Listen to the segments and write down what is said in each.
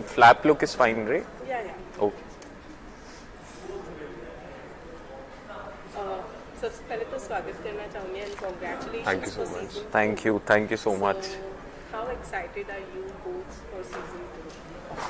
Flap look is fine, right? Yeah. Okay. सबसे पहले तो स्वागत करना चाहूँगी and Thank you congratulations so for much. season 2. Thank you so much. So, how excited are you both for season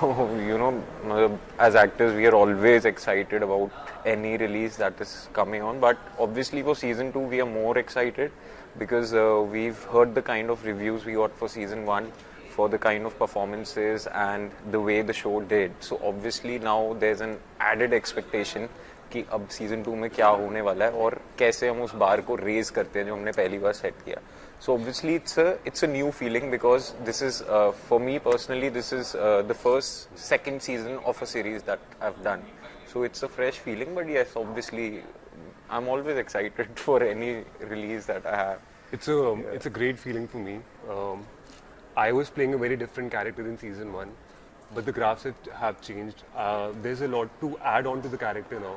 2? You know, as actors, we are always excited about any release that is coming on. But obviously, for season 2, we are more excited because we've heard the kind of reviews we got for season 1, for the kind of performances and the way the show did. So obviously now there's an added expectation कि अब season 2 में क्या होने वाला है और कैसे हम उस बार को रेज करते हैं जो हमने पहली बार सेट किया. So obviously it's a new feeling because this is for me personally this is the second season of a series that I've done. So it's a fresh feeling, but yes, obviously I'm always excited for any release that I have. It's a great feeling for me. I was playing a very different character in season 1, but the graphs have changed. There's a lot to add on to the character now.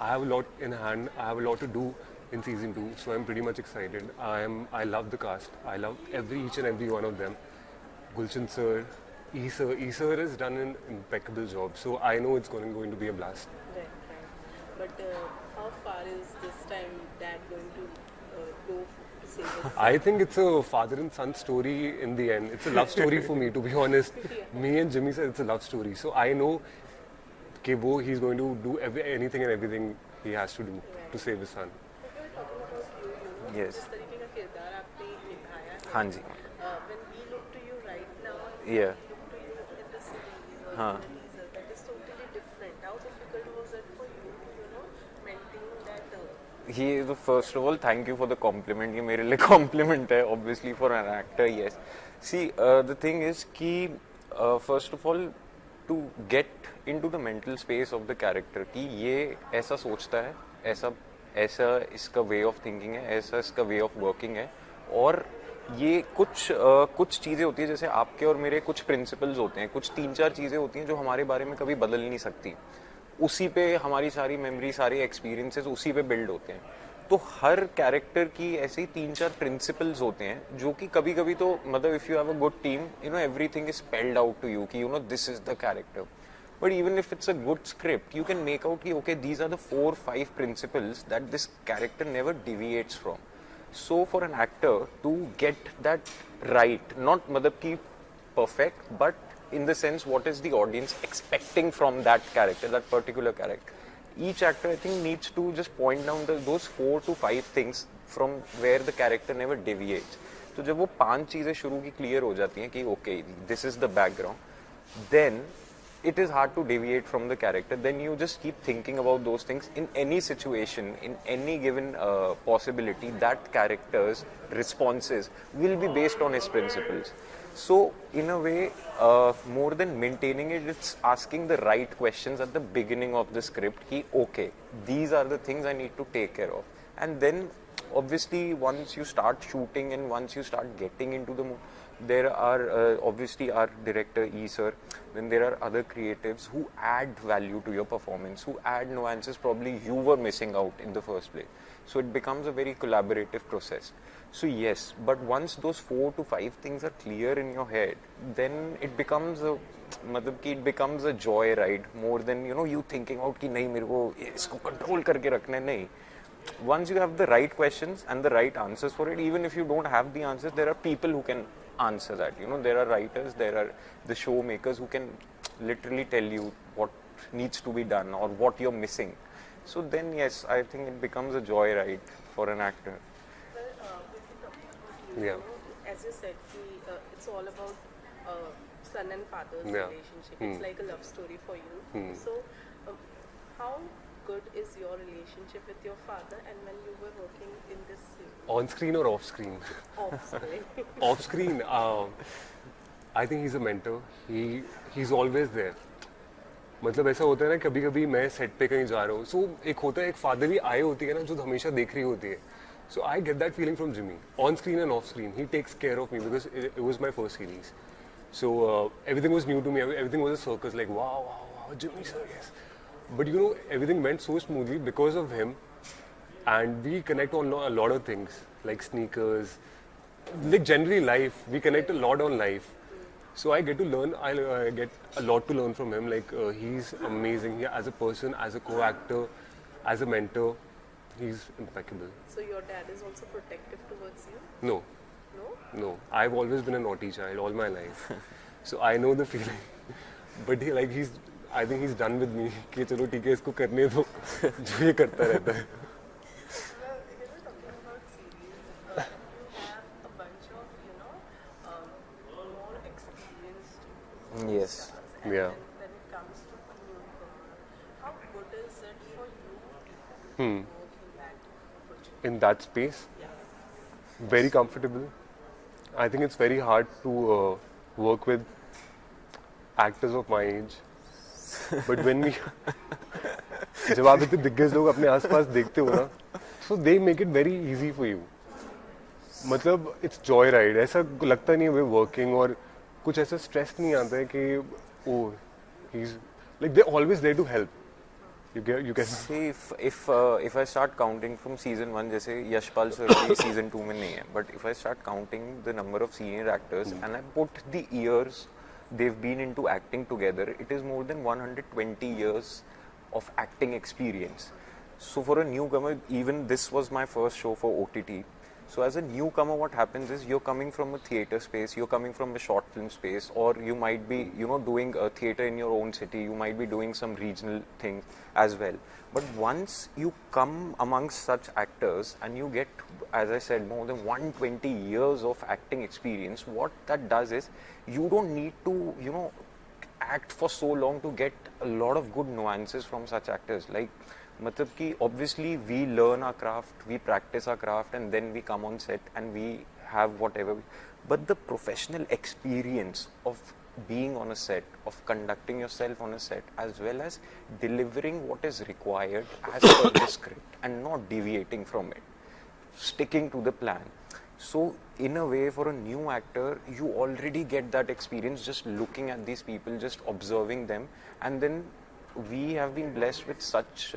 I have a lot in hand. I have a lot to do in season 2, so I'm pretty much excited. I love the cast. I love each and every one of them. Gulshan sir, E sir has done an impeccable job, so I know it's going to be a blast. Right. But how far is this time Dad going to go to save his son? I think it's a father and son story in the end. It's a love story for me, to be honest. Me and Jimmy said it's a love story. So I know that he's going to do anything and everything he has to do to save his son. Yes. जिस तरीके का किरदार आपने निभाया है, हाँ जी. when we look to you right now, Yeah. look to you in the series or हाँ. in the teaser, that is totally different. How difficult was it for you to, maintain that? He first of all, thank you for the compliment. ये मेरे लिए compliment है, obviously for an actor, yes. See, the thing is कि first of all, to get into the mental space of the character कि ये ऐसा सोचता है, ऐसा इसका way of thinking है, ऐसा इसका way of working है, और ये कुछ चीज़ें होती है जैसे आपके और मेरे कुछ प्रिंसिपल्स होते हैं, कुछ 3-4 चीज़ें होती हैं जो हमारे बारे में कभी बदल नहीं सकती. उसी पे हमारी सारी मेमोरी, सारे एक्सपीरियंसेस उसी पे बिल्ड होते हैं. तो हर कैरेक्टर की ऐसे ही 3-4 प्रिंसिपल्स होते हैं जो कि कभी कभी तो मतलब if you have a good team, everything is spelled out to you कि this is the character. But even if it's a good script, you can make out okay, these are the 4-5 principles that this character never deviates from. So for an actor to get that right, not matlab ki perfect, but in the sense what is the audience expecting from that character, that particular character. Each actor I think needs to just point down those 4 to 5 things from where the character never deviates. तो जब वो 5 चीजें शुरू की clear हो जाती हैं कि okay, this is the background, then it is hard to deviate from the character. Then you just keep thinking about those things in any situation, in any given possibility. That character's responses will be based on his principles. So in a way, more than maintaining it, it's asking the right questions at the beginning of the script. Okay, these are the things I need to take care of. And then obviously once you start shooting and once you start getting into the movie, there are obviously our director E sir, then there are other creatives who add value to your performance, who add nuances probably you were missing out in the first place. So it becomes a very collaborative process. So yes, but once those 4 to 5 things are clear in your head, then it becomes a joy ride more than you thinking out कि नहीं मेरे को इसको control करके रखना है. नहीं. Once you have the right questions and the right answers for it, even if you don't have the answers, there are people who can answer that. There are writers, there are the showmakers who can literally tell you what needs to be done or what you're missing. So then yes, I think it becomes a joy ride for an actor. Well, we can talk about you. Yeah. As you said, it's all about son and father's Yeah. relationship. It's like a love story for you. So, how good is your relationship with your father, and when you were working in this series? On screen or off screen? Off screen. Off screen, I think he's a mentor. He's always there. मतलब ऐसा होता है ना, कभी कभी मैं set पे कहीं जा रहा हूँ, सो एक होता है एक फादरली आई होती है ना जो हमेशा देख रही होती है. So I get that feeling from Jimmy. On screen and off screen, he takes care of me because it was my first series. So everything was new to me. Everything was a circus. Like wow, Jimmy sir, yes. But everything went so smoothly because of him, and we connect on a lot of things like sneakers, like generally life. We connect a lot on life. So I get to learn. I get a lot to learn from him. Like he's amazing. As a person, as a co-actor, as a mentor, he's impeccable. So your dad is also protective towards you? No, No? no. I've always been a naughty child all my life, so I know the feeling. But I think he's done with me. कि चलो ठीक है इसको करने दो जो ये करता रहता है. Well, talking about series, you have a bunch of, more experienced Yes. stars. And Yeah. when it comes to a newcomer, how good is it for you to work in that opportunity? In that space, very comfortable. I think it's very hard to work with actors of my age. But when we जब आप इतने दिग्गज लोग अपने आसपास देखते हो ना, so they make it very easy for you. मतलब it's joy ride. ऐसा लगता नहीं है we're working और कुछ ऐसा stress नहीं आता है कि oh he's like they're always there to help. You can See, if I start counting from season 1, जैसे यशपाल सर भी season 2 में नहीं है, but if I start counting the number of senior actors and I put the years they've been into acting together, it is more than 120 years of acting experience. So for a newcomer, even this was my first show for OTT. So as a newcomer, what happens is you're coming from a theatre space, you're coming from a short film space, or you might be, doing a theatre in your own city, you might be doing some regional things as well. But once you come amongst such actors and you get, as I said, more than 120 years of acting experience, what that does is you don't need to, act for so long to get a lot of good nuances from such actors. Like, matlab ki obviously we learn our craft, we practice our craft, and then we come on set and we have whatever. But the professional experience of being on a set, of conducting yourself on a set, as well as delivering what is required as per the script and not deviating from it, sticking to the plan. So in a way, for a new actor, you already get that experience just looking at these people, just observing them, and then we have been blessed with such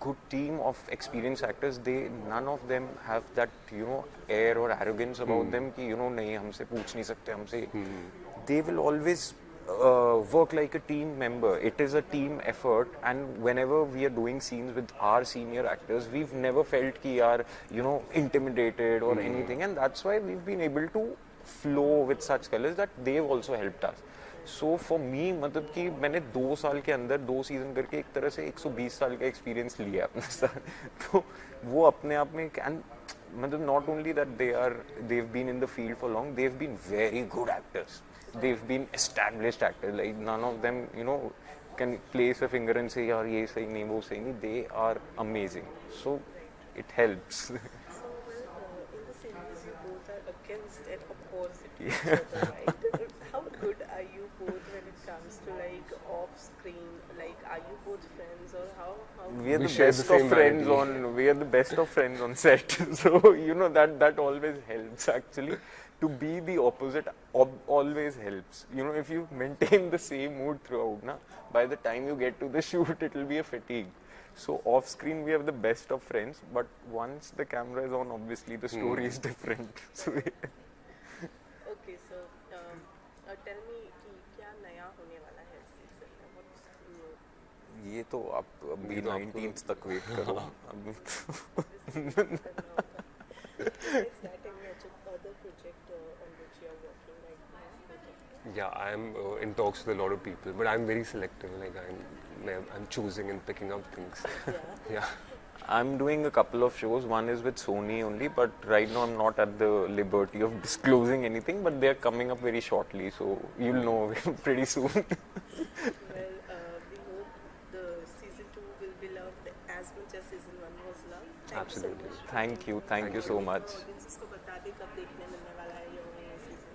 good team of experienced actors. None of them have that air or arrogance about them कि नहीं हमसे पूछ नहीं सकते हमसे. They will always work like a team member. It is a team effort, and whenever we are doing scenes with our senior actors, we've never felt कि यार intimidated or anything, and that's why we've been able to flow with such colors that they've also helped us. So for me, मतलब कि मैंने 2 साल के अंदर 2 season करके एक तरह से 120 साल का एक्सपीरियंस लिया अपने साथ. तो वो अपने आप में मतलब not only that they've been in the field for long, they've been very good actors. They've been established actors. Like none of them, can place a finger and say, यार ये सही नहीं वो सही नहीं. They are amazing. So it helps. So, in the series, you both are against and opposite each other, right? How good are you both when it comes to off screen? Are you both friends or how? We are We the share best the of same friends vanity. we are the best of friends on set. So that always helps actually. To be the opposite always helps. If you maintain the same mood throughout, by the time you get to the shoot, it will be a fatigue. So off screen we have the best of friends, but once the camera is on, obviously the story is different. So Okay, so tell me कि क्या नया होने वाला है इस season में? What's new? ये तो आप अभी 19th तक वेट करो. Besides that, any other project on which you are working right now? Yeah, I'm in talks with a lot of people, but I'm very selective. I'm choosing and picking up things. Yeah. Yeah. I'm doing a couple of shows. One is with Sony only, but right now I'm not at the liberty of disclosing anything, but they're coming up very shortly, so you'll know pretty soon. Well, we hope the season 2 will be loved as much as season 1 was loved. Thank Absolutely. you so much. Thank you so much. Audiences को बता दें कब देखने मिलने वाला है ये season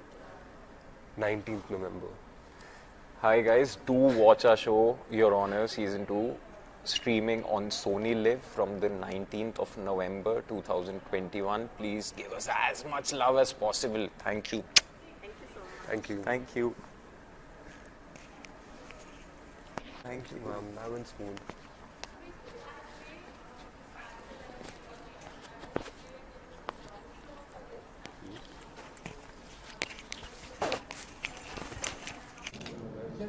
2. 19th November. Hi guys, do watch our show, Your Honor, season 2, streaming on Sony Live from the 19th of November 2021. Please give us as much love as possible. Thank you. Thank you so much. Thank you. Thank you. Thank you. Have a spoon. Sir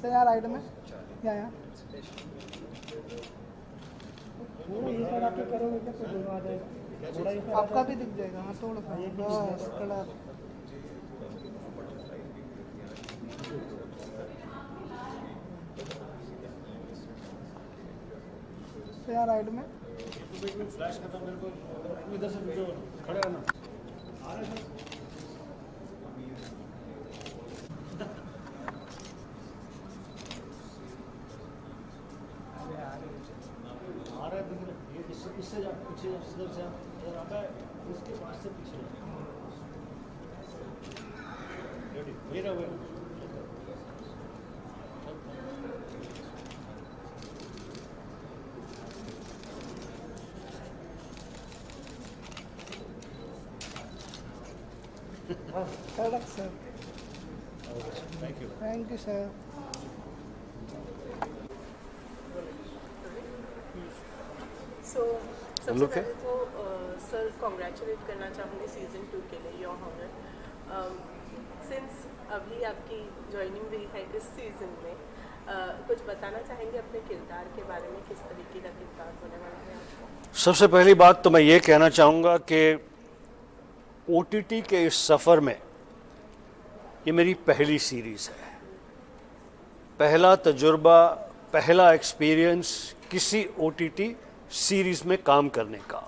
यार right में या आपका भी दिख जाएगा। हाँ थोड़ा सा बस खड़ा। सर यार राइट में फ्लैश खत्म मेरे को इधर से वीडियो खड़े रहना आ रहे हैं आ रहे हैं ये इससे जा पीछे इधर से इधर आता है इसके पास से पीछे रेडी वही रहो correct sir. Thank you sir. So सबसे पहले तो सर कॉन्ग्रेचुलेट करना चाहूँगी सीजन 2 के लिए योर हॉनर। सिंस अभी आपकी ज्वाइनिंग हुई है इस सीजन में, कुछ बताना चाहेंगे अपने किरदार के बारे में, किस तरीके का किरदार होने वाला है आपको? सबसे पहली बात तो मैं ये कहना चाहूँगा कि OTT के इस सफ़र में ये मेरी पहली सीरीज़ है, पहला तजुर्बा, पहला एक्सपीरियंस किसी OTT सीरीज़ में काम करने का।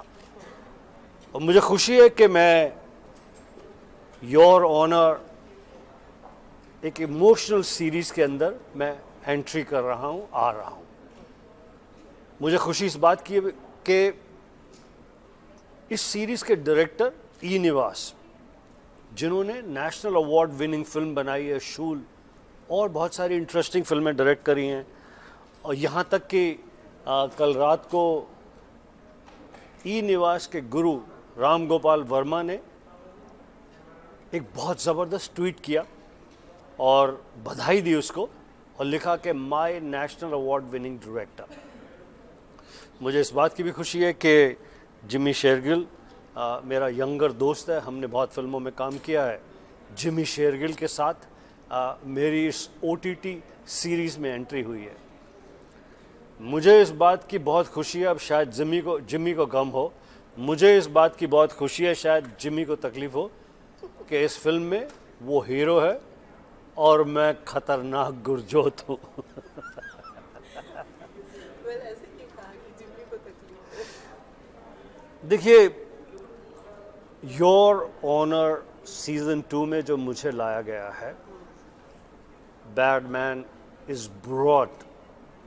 और मुझे खुशी है कि मैं योर ऑनर एक इमोशनल सीरीज़ के अंदर मैं एंट्री कर रहा हूँ, आ रहा हूँ। मुझे खुशी इस बात की है कि इस सीरीज़ के डायरेक्टर ई निवास, जिन्होंने नेशनल अवार्ड विनिंग फिल्म बनाई है शूल, और बहुत सारी इंटरेस्टिंग फिल्में डायरेक्ट करी हैं, और यहाँ तक कि कल रात को ई निवास के गुरु राम गोपाल वर्मा ने एक बहुत ज़बरदस्त ट्वीट किया और बधाई दी उसको, और लिखा कि my national award winning director. मुझे इस बात की भी खुशी है कि जिमी शेरगिल मेरा यंगर दोस्त है, हमने बहुत फिल्मों में काम किया है। जिमी शेरगिल के साथ मेरी इस OTT सीरीज़ में एंट्री हुई है। मुझे इस बात की बहुत खुशी है, अब शायद जिमी को गम हो, मुझे इस बात की बहुत खुशी है, शायद जिमी को तकलीफ़ हो, कि इस फिल्म में वो हीरो है और मैं खतरनाक गुरजोत हूँ। ऐसे क्यों कहा कि जिम्मी को तकलीफ है? देखिए, योर ऑनर सीजन 2 में जो मुझे लाया गया है, badman is brought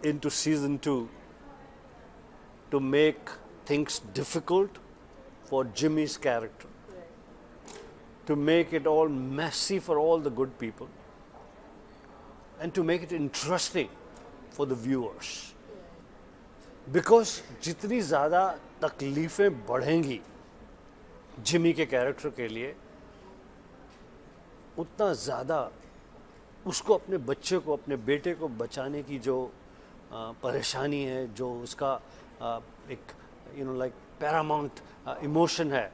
into season 2 to make things difficult for Jimmy's character, to make it all messy for all the good people, and to make it interesting for the viewers. Because जितनी ज़्यादा तकलीफ़ें बढ़ेंगी Jimmy के character के लिए, उतना ज़्यादा उसको अपने बच्चे को, अपने बेटे को बचाने की जो परेशानी है, जो उसका एक लाइक पैरामाउंट इमोशन है,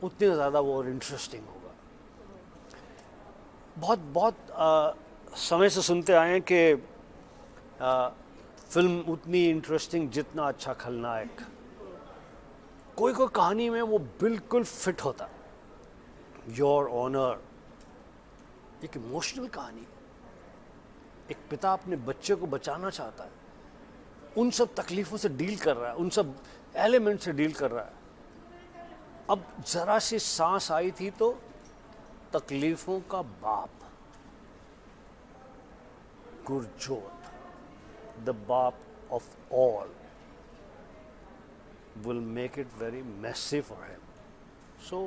उतने ज़्यादा वो और इंटरेस्टिंग होगा। बहुत समय से सुनते आए हैं कि फिल्म उतनी इंटरेस्टिंग जितना अच्छा खलनायक। कोई कहानी में वो बिल्कुल फिट होता। योर ऑनर एक इमोशनल कहानी है, एक पिता अपने बच्चे को बचाना चाहता है, उन सब तकलीफ़ों से डील कर रहा है, उन सब एलिमेंट से डील कर रहा है। अब ज़रा सी सांस आई थी तो तकलीफ़ों का बाप गुरजोत, द बाप of all, will make it very messy for him. So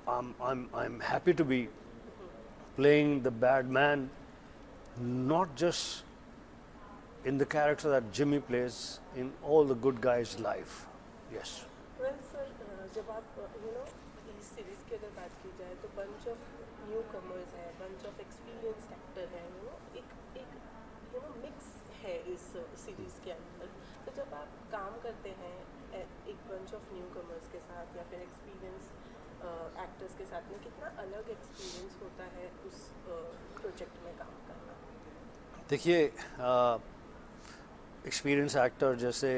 I'm happy to be playing the bad man, not just in the character that Jimmy plays, in all the good guys' life. Yes. Well, sir, जब आप इस series की अगर बात की जाए तो bunch of newcomers है, bunch of experienced actor है, एक mix है इस सीरीज के अंदर। तो करते हैं एक बंच ऑफ न्यू कमर्स के साथ या फिर एक्सपीरियंस एक्टर्स के साथ में, कितना अलग एक्सपीरियंस होता है उस प्रोजेक्ट में काम करना? देखिए एक्सपीरियंस एक्टर जैसे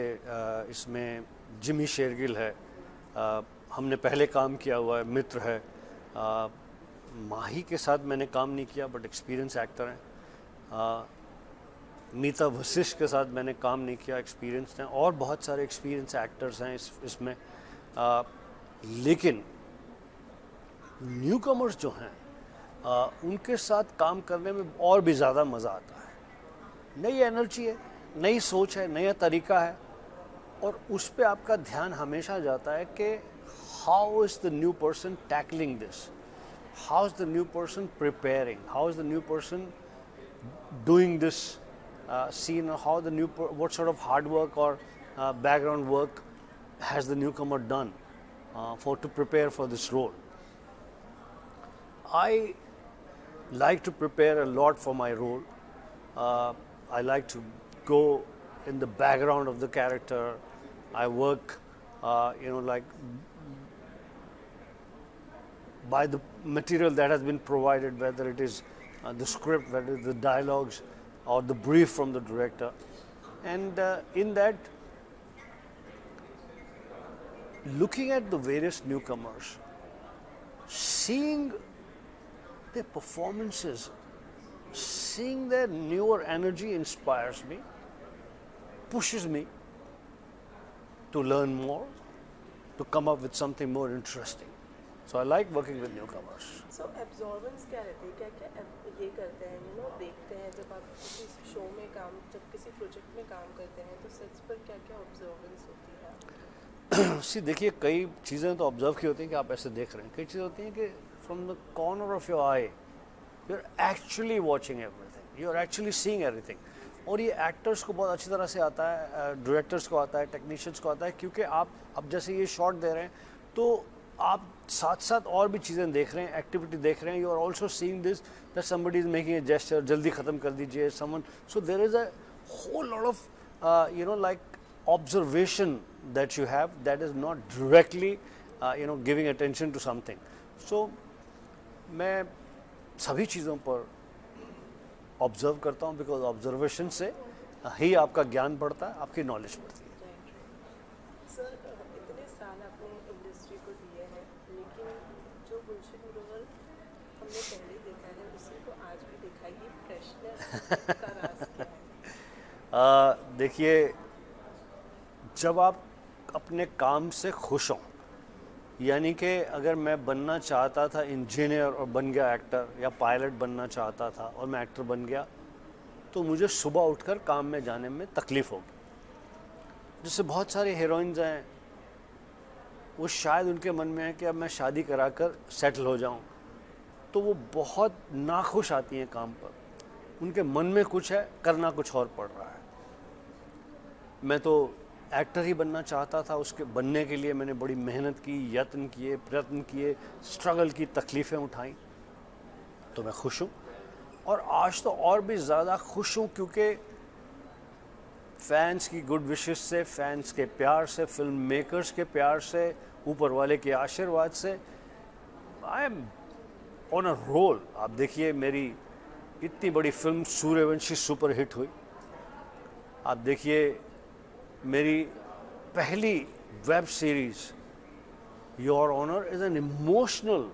इसमें जिमी शेरगिल है, हमने पहले काम किया हुआ है, मित्र है। माही के साथ मैंने काम नहीं किया बट एक्सपीरियंस एक्टर हैं। मीता वशिष्ठ के साथ मैंने काम नहीं किया, एक्सपीरियंस हैं। और बहुत सारे एक्सपीरियंस एक्टर्स हैं इसमें। लेकिन न्यू कमर्स जो हैं उनके साथ काम करने में और भी ज़्यादा मज़ा आता है। नई एनर्जी है, नई सोच है, नया तरीका है, और उस पे आपका ध्यान हमेशा जाता है कि how is the new person tackling this, how is the new person preparing, how is the new person doing this scene, or how the what sort of hard work or background work has the newcomer done to prepare for this role. I like to prepare a lot for my role. I like to go in the background of the character. I work, like by the material that has been provided, whether it is the script, whether it's the dialogues or the brief from the director. And in that, looking at the various newcomers, seeing their performances, seeing their newer energy inspires me, pushes me to learn more, to come up with something more interesting. So I like working with newcomers. So absorbance क्या रहती है, क्या क्या ये करते हैं, देखते हैं जब आप किसी शो में काम, जब किसी प्रोजेक्ट में काम करते हैं तो सेट्स पर क्या क्या ऑब्जर्वेंस होती है? सी देखिए, कई चीज़ें तो ऑब्जर्व की होती हैं कि आप ऐसे देख रहे हैं, कई चीज़ें होती हैं कि from the corner of your eye you are actually watching everything, you are actually seeing everything. और ये एक्टर्स को बहुत अच्छी तरह से आता है, डायरेक्टर्स को आता है, टेक्नीशियंस को आता है, क्योंकि आप अब जैसे ये शॉट दे रहे हैं तो आप साथ साथ और भी चीज़ें देख रहे हैं, एक्टिविटी देख रहे हैं। You are also seeing this that somebody is making a gesture, जल्दी ख़त्म कर दीजिए someone. So there is a whole lot of like observation that you have, that is not directly giving attention to something. So मैं सभी चीज़ों पर observe करता हूँ, बिकॉज ऑब्जर्वेशन से ही आपका ज्ञान बढ़ता है, आपकी नॉलेज बढ़ती है। सर इतने साल आपने इंडस्ट्री को दिए हैं, लेकिन जो गुलशन ग्रोवर हमने पहले देखा है उसी को आज भी देखा, ये फ्रेशनेस का राज क्या है? देखिए, जब आप अपने काम से खुश हों, यानी कि अगर मैं बनना चाहता था इंजीनियर और बन गया एक्टर, या पायलट बनना चाहता था और मैं एक्टर बन गया, तो मुझे सुबह उठकर काम में जाने में तकलीफ़ होगी। जैसे बहुत सारी हीरोइंस हैं, वो शायद उनके मन में है कि अब मैं शादी कराकर सेटल हो जाऊं, तो वो बहुत नाखुश आती हैं काम पर। उनके मन में कुछ है, करना कुछ और पड़ रहा है। मैं तो एक्टर ही बनना चाहता था, उसके बनने के लिए मैंने बड़ी मेहनत की, यत्न किए, प्रयत्न किए, स्ट्रगल की, तकलीफ़ें उठाई, तो मैं खुश हूँ। और आज तो और भी ज़्यादा खुश हूँ, क्योंकि फैंस की गुड विशेस से, फैंस के प्यार से, फिल्म मेकर्स के प्यार से, ऊपर वाले के आशीर्वाद से I am on a roll. आप देखिए, मेरी इतनी बड़ी फिल्म सूर्यवंशी सुपर हिट हुई। आप देखिए, मेरी पहली web series your honour is an emotional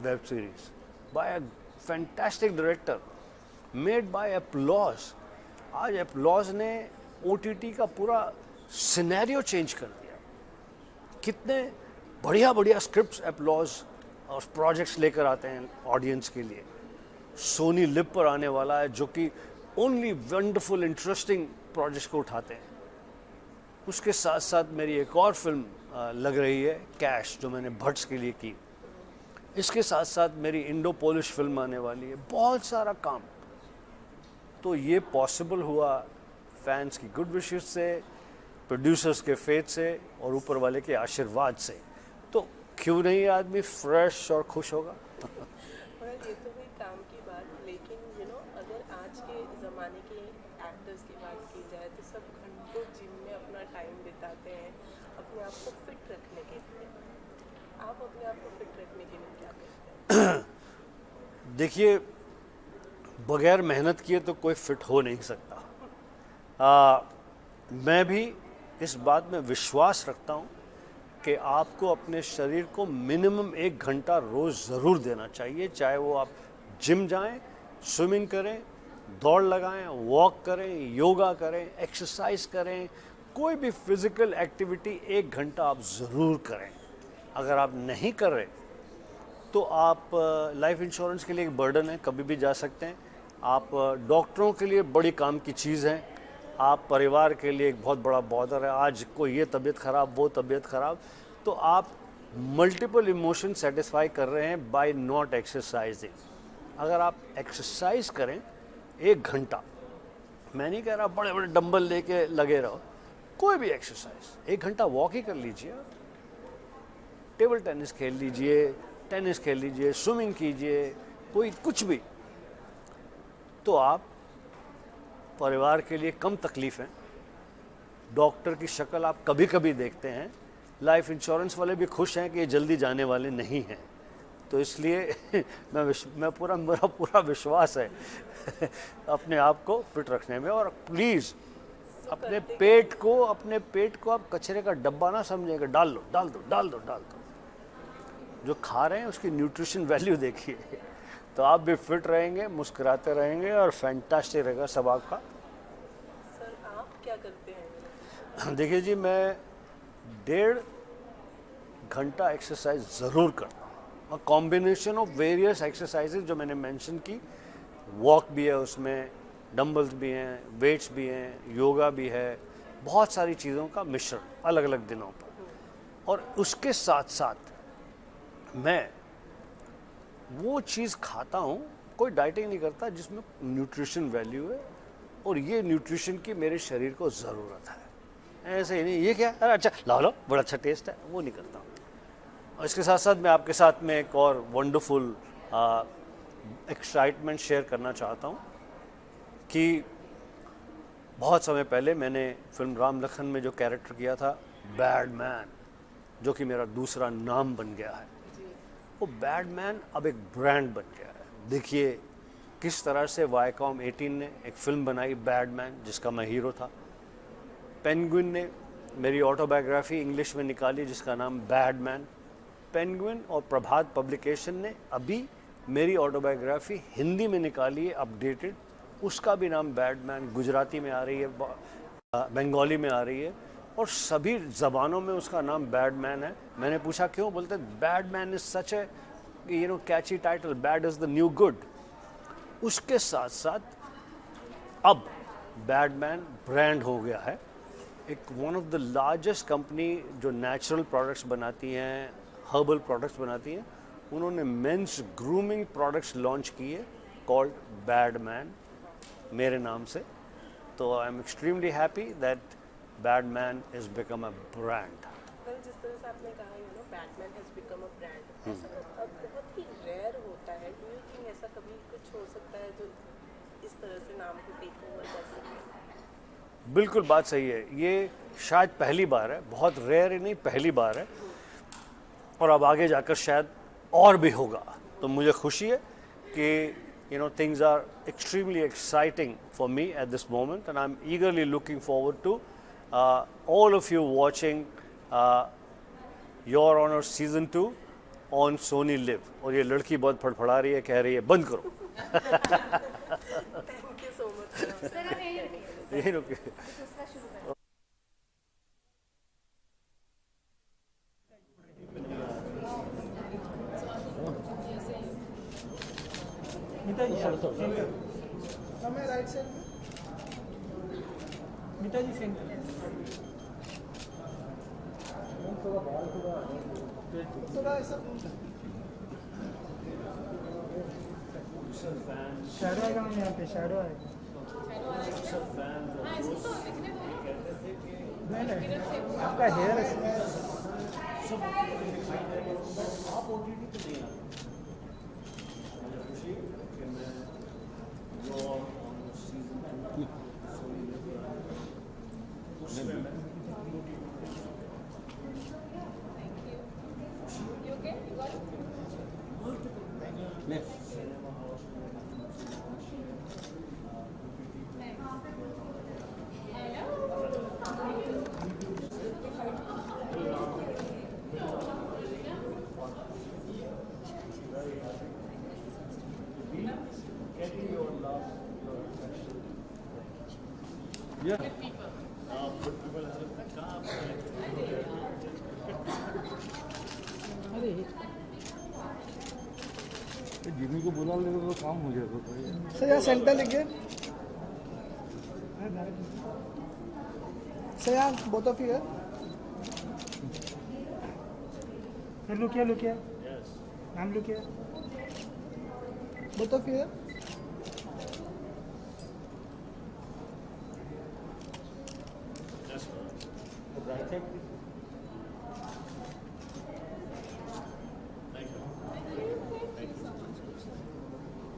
web series by a fantastic director, made by applause. आज एप्लॉज ने OTT का पूरा सिनेरियो चेंज कर दिया। कितने बढ़िया बढ़िया स्क्रिप्ट्स एप्लॉज और प्रोजेक्ट्स लेकर आते हैं ऑडियंस के लिए। सोनी लिव पर आने वाला है, जो कि ओनली वंडरफुल इंटरेस्टिंग प्रोजेक्ट्स को उठाते हैं। उसके साथ साथ मेरी एक और फिल्म लग रही है, कैश, जो मैंने भट्स के लिए की। इसके साथ साथ मेरी इंडो पोलिश फिल्म आने वाली है। बहुत सारा काम। तो ये पॉसिबल हुआ फैंस की गुड विशेस से, प्रोड्यूसर्स के फेथ से और ऊपर वाले के आशीर्वाद से। तो क्यों नहीं आदमी फ्रेश और खुश होगा? और ये तो हुई काम की बात, लेकिन अगर आज के ज़माने के एक्टर्स की बात की जाए तो सब घंटों जिम में अपना टाइम बिताते हैं अपने आप को फिट रखने के लिए, आप अपने आप को फिट रखने के लिए क्या करते हैं? देखिए, बगैर मेहनत किए तो कोई फिट हो नहीं सकता। मैं भी इस बात में विश्वास रखता हूँ कि आपको अपने शरीर को मिनिमम 1 घंटा रोज़ ज़रूर देना चाहिए, चाहे वो आप जिम जाएं, स्विमिंग करें, दौड़ लगाएं, वॉक करें, योगा करें, एक्सरसाइज करें, कोई भी फिज़िकल एक्टिविटी 1 घंटा आप ज़रूर करें। अगर आप नहीं कर रहे तो आप लाइफ इंश्योरेंस के लिए एक बर्डन है, कभी भी जा सकते हैं। आप डॉक्टरों के लिए बड़ी काम की चीज़ हैं, आप परिवार के लिए एक बहुत बड़ा बॉर्डर है। आज कोई ये तबीयत ख़राब, वो तबीयत ख़राब, तो आप मल्टीपल इमोशन सेटिस्फाई कर रहे हैं बाय नॉट एक्सरसाइजिंग। अगर आप एक्सरसाइज करें 1 घंटा, मैं नहीं कह रहा बड़े बड़े डंबल लेके लगे रहो, कोई भी एक्सरसाइज 1 घंटा वॉक ही कर लीजिए, टेबल टेनिस खेल लीजिए, टेनिस खेल लीजिए, स्विमिंग कीजिए, कोई कुछ भी, तो आप परिवार के लिए कम तकलीफ हैं। डॉक्टर की शक्ल आप कभी कभी देखते हैं, लाइफ इंश्योरेंस वाले भी खुश हैं कि ये जल्दी जाने वाले नहीं हैं, तो इसलिए मेरा पूरा विश्वास है अपने आप को फिट रखने में। और प्लीज़ अपने पेट को आप कचरे का डब्बा ना समझेंगे, डाल दो। जो खा रहे हैं उसकी न्यूट्रिशन वैल्यू देखिए, तो आप भी फिट रहेंगे, मुस्कुराते रहेंगे और फैंटास्टिक रहेगा सब आपका। सर आप क्या करते हैं? देखिए जी, मैं 1.5 घंटा एक्सरसाइज ज़रूर करता हूँ, और कॉम्बिनेशन ऑफ वेरियस एक्सरसाइजेज जो मैंने मेंशन की, वॉक भी है उसमें, डंबल्स भी हैं, वेट्स भी हैं, योगा भी है, बहुत सारी चीज़ों का मिश्रण अलग अलग दिनों पर। और उसके साथ साथ मैं वो चीज़ खाता हूँ, कोई डाइटिंग नहीं करता, जिसमें न्यूट्रिशन वैल्यू है, और ये न्यूट्रिशन की मेरे शरीर को ज़रूरत है। ऐसे ही नहीं ये क्या, अरे अच्छा लो बड़ा अच्छा टेस्ट है, वो नहीं करता हूँ। और इसके साथ साथ मैं आपके साथ में एक और वंडरफुल एक्साइटमेंट शेयर करना चाहता हूँ कि बहुत समय पहले मैंने फिल्म राम लखन में जो कैरेक्टर किया था, बैड मैन, जो कि मेरा दूसरा नाम बन गया है, वो बैडमैन अब एक ब्रांड बन गया है। देखिए किस तरह से वायकॉम 18 ने एक फिल्म बनाई बैडमैन, जिसका मैं हीरो था। पेंगुइन ने मेरी ऑटोबायोग्राफी इंग्लिश में निकाली जिसका नाम बैडमैन। पेंगुइन और प्रभात पब्लिकेशन ने अभी मेरी ऑटोबायोग्राफी हिंदी में निकाली है, अपडेटेड, उसका भी नाम बैडमैन, गुजराती में आ रही है, बंगाली में आ रही है, और सभी ज़बानों में उसका नाम बैडमैन है। मैंने पूछा क्यों, बोलते badman is such A Kainchi title, bad is the new good. उसके साथ साथ अब बैडमैन ब्रांड हो गया है, एक one of the largest company जो नेचुरल प्रोडक्ट्स बनाती हैं, हर्बल प्रोडक्ट्स बनाती हैं, उन्होंने मेंस ग्रूमिंग प्रोडक्ट्स लॉन्च किए कॉल्ड बैडमैन मेरे नाम से। तो I am extremely happy that badman is become a brand. Well, जिस तरह से आपने कहा Batman has become a brand, ऐसा अब बहुत ही रेयर होता है। डू यू थिंक ऐसा कभी कुछ हो सकता है जो इस तरह से नाम को टेक ओवर कर सके? बिल्कुल बात सही है, ये शायद पहली बार है, बहुत रेयर ही नहीं, पहली बार है, और अब आगे जाकर शायद और भी होगा। तो मुझे खुशी है कि things are extremely exciting for me at this moment, and I'm eagerly looking forward to all of you watching Your Honor Season 2 on Sony Live। और ये लड़की बहुत फड़फड़ा रही है, कह रही है बंद करो। Thank you so much sir. यही रुके। समय राइट साइड में, मीता जी सेंटर, थोड़ा ऐसा शैडो आएगा, हम यहाँ पे शैडो आएगा। नहीं आपका हेयर जिमी को बुला ले तो काम हो जाएगा। सर यहाँ सेंटर लेके सर यहाँ both of you look here ma'am look here both of you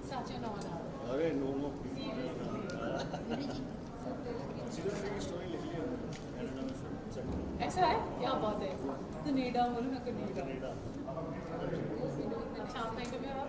Such an honor. अरे नो नो ऐसा है क्या बात है कनेडा बोलो ना कनेडा अच्छा आप कहीं पे आप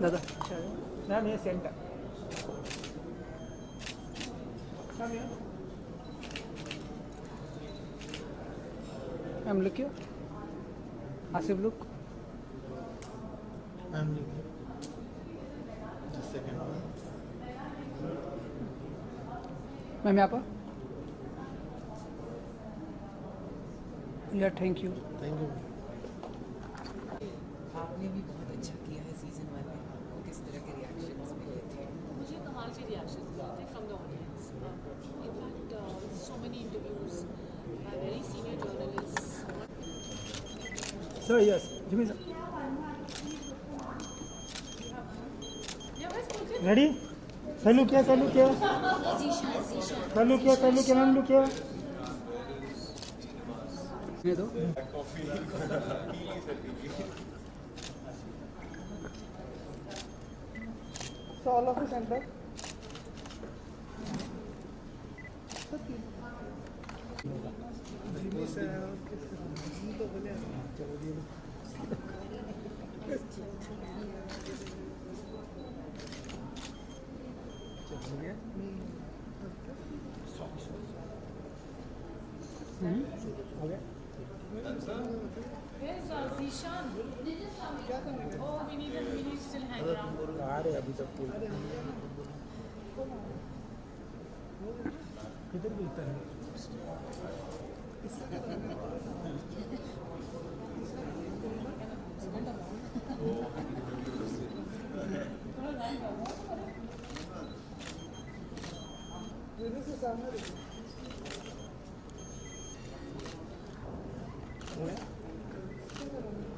दादा मैम ये centre ma'am look you Asif look ma'am यहाँ पर या थैंक यू आपने भी बहुत अच्छा किया है सीजन 1 में। आपको किस तरह के रिएक्शंस मिले थे? मुझे कमाल के रिएक्शंस मिले थे from the audience in fact so many interviews by very senior journalists sir yes Jimmy sir ready सैलू किया मैम लुक किया ये दो So all of you center. Where's Zishan? Oh, we need still hang around. आ रहे अभी तक कोई किधर मिलता है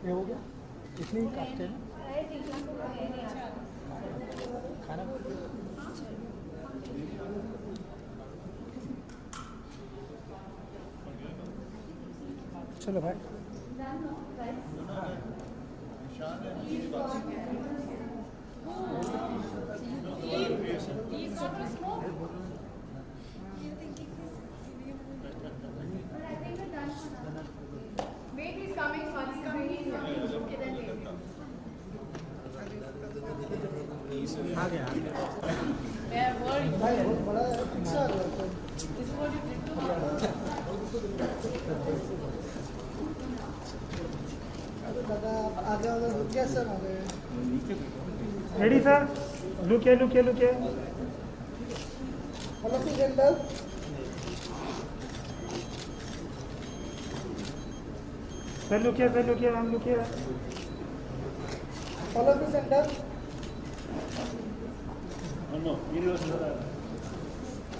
ये हो गया इतनी कास्ट है खाना चलो भाई He's got to smoke. Maybe he's coming once, he's coming in. Okay, then maybe. आ गया They are worried. भाई बहुत बड़ा पिक्चर आ गया This is what you did to her. अरे दादा आगे आगे रुक गया सर आगे रेडी सर लुक है हेलो सी general Sir, look here, I'm look here. Follow the center. No,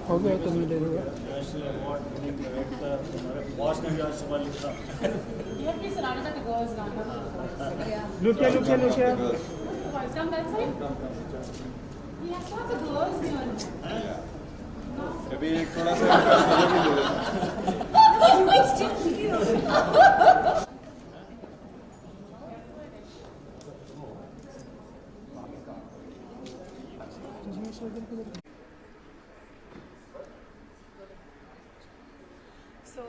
हो गया तो मैं दे दूँगा. नेशनल अवार्ड विनिंग डायरेक्टर हमारे बॉस ने भी आज सुबह लिखा. You have please surrounded the girls now. Look here. Come that side. He has got the girls here. अभी एक थोड़ा सा भी ले लेना. You can still hear. So,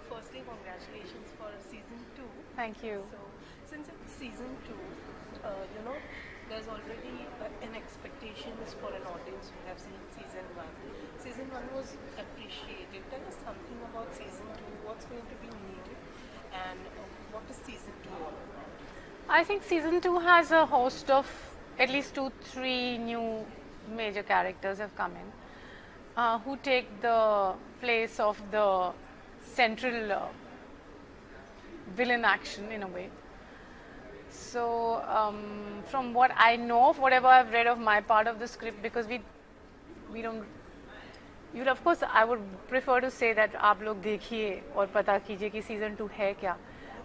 firstly, congratulations for season 2. Thank you. So, since it's season 2, there's already an expectations for an audience who have seen season 1. Season 1 was appreciated. Tell us something about season 2. What's going to be needed, and what is season 2 all about? I think season 2 has a host of at least 2-3 new major characters have come in who take the place of the central villain action in a way. So from what I know, of whatever I've read of my part of the script, because we don't, you'd of course I would prefer to say that आप लोग देखिए और पता कीजिए कि season 2 है क्या.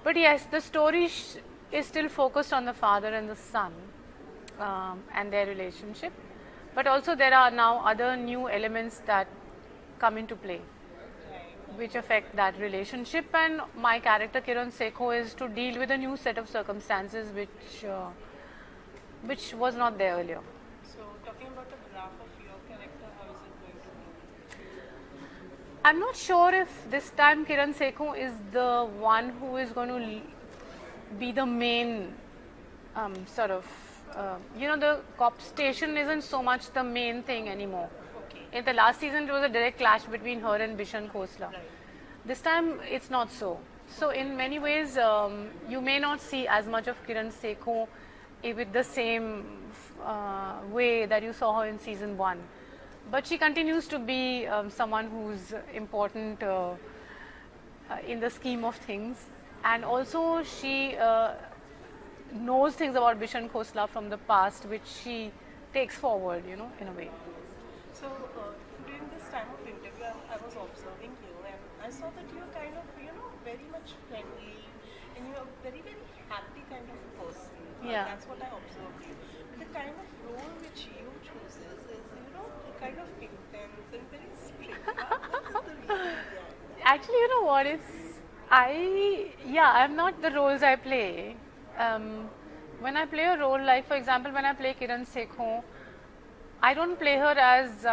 But yes, the story is still focused on the father and the son and their relationship. But also there are now other new elements that come into play which affect that relationship, and my character Kiran Sekho is to deal with a new set of circumstances which was not there earlier. So, talking about the graph of your character, how is it going to be? I'm not sure if this time Kiran Sekho is the one who is going to be the main the cop station isn't so much the main thing anymore. Okay. In the last season, there was a direct clash between her and Bishan Khosla. Right. This time, it's not so. So, in many ways, you may not see as much of Kiran Sekho with the same way that you saw her in season 1. But she continues to be someone who's important in the scheme of things. And also, she knows things about Bishan Khosla from the past, which she takes forward, in a way. So, during this time of interview, I was observing you, and I saw that you're kind of, very much friendly, and you're a very, very happy kind of person. Yeah. That's what I observed you. But the kind of role which you chooses is, kind of intense and very strict. What is the reason behind? Actually, you know what? I'm not the roles I play. When I play a role, like for example, when I play Kiran Sekho, I don't play her as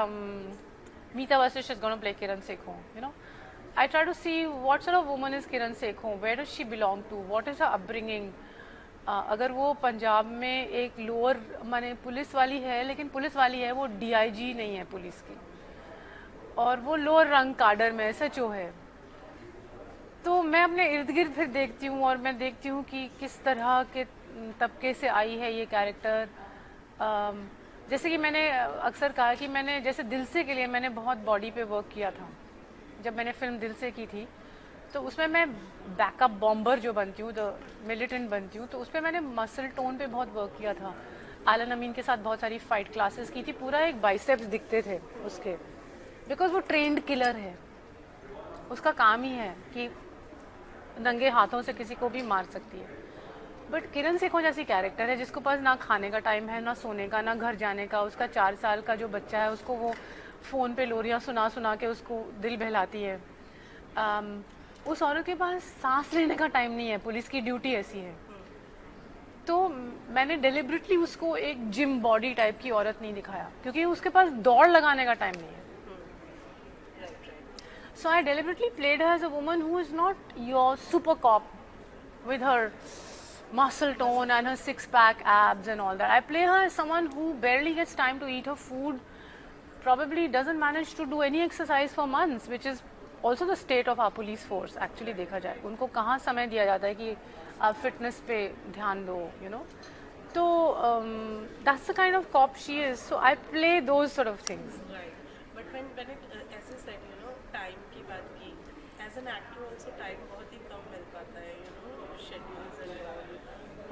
Meeta Vasish is going to play Kiran Sekho, I try to see what sort of woman is Kiran Sekho, where does she belong to, what is her upbringing. अगर वो पंजाब में एक lower माने police वाली है, लेकिन police वाली है वो DIG नहीं है पुलिस की, और वो लोअर रंग काडर में SHO है, तो मैं अपने इर्द गिर्द फिर देखती हूँ और मैं देखती हूँ कि किस तरह के तबके से आई है ये कैरेक्टर. जैसे कि मैंने अक्सर कहा कि मैंने जैसे दिल से के लिए मैंने बहुत बॉडी पे वर्क किया था. जब मैंने फिल्म दिल से की थी तो उसमें मैं बैकअप बॉम्बर जो बनती हूँ, द मिलिटेंट बनती हूँ, तो उसमें मैंने मसल टोन पे बहुत वर्क किया था. आलन अमीन के साथ बहुत सारी फाइट क्लासेस की थी, पूरा एक बाइसेप्स दिखते थे उसके, बिकॉज वो ट्रेंड किलर है, उसका काम ही है कि नंगे हाथों से किसी को भी मार सकती है. बट किरण सेखो जैसी कैरेक्टर है जिसके पास ना खाने का टाइम है, ना सोने का, ना घर जाने का. उसका 4 साल का जो बच्चा है उसको वो फ़ोन पे लोरियाँ सुना के उसको दिल बहलाती है. उस औरत के पास सांस लेने का टाइम नहीं है, पुलिस की ड्यूटी ऐसी है. तो मैंने डेलिबरेटली उसको एक जिम बॉडी टाइप की औरत नहीं दिखाया, क्योंकि उसके पास दौड़ लगाने का टाइम नहीं है. So I deliberately played her as a woman who is not your super cop with her muscle tone and her 6-pack abs and all that. I play her as someone who barely gets time to eat her food, probably doesn't manage to do any exercise for months, which is also the state of our police force. Actually देखा जाए उनको कहाँ समय दिया जाता है कि आप fitness पे ध्यान दो, So that's the kind of cop she is. So I play those sort of things. Right. But when it, as you said, time की बात की, as an actor also time बहुत ही कम मिल पाता है,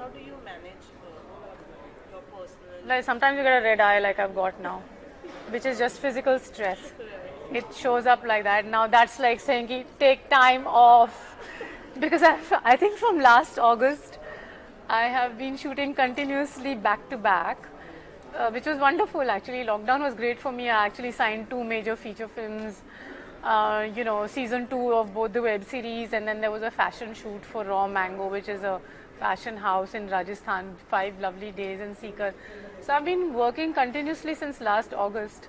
how do you manage your personal? Like sometimes you get a red eye like I've got now, which is just physical stress. It shows up like that. Now that's like saying ki, take time off. Because I think from last August, I have been shooting continuously back to back, which was wonderful actually. Lockdown was great for me. I actually signed 2 major feature films, you know, season 2 of both the web series, and then there was a fashion shoot for Raw Mango, which is a fashion house in Rajasthan, 5 lovely days in Sikar. So I've been working continuously since last August.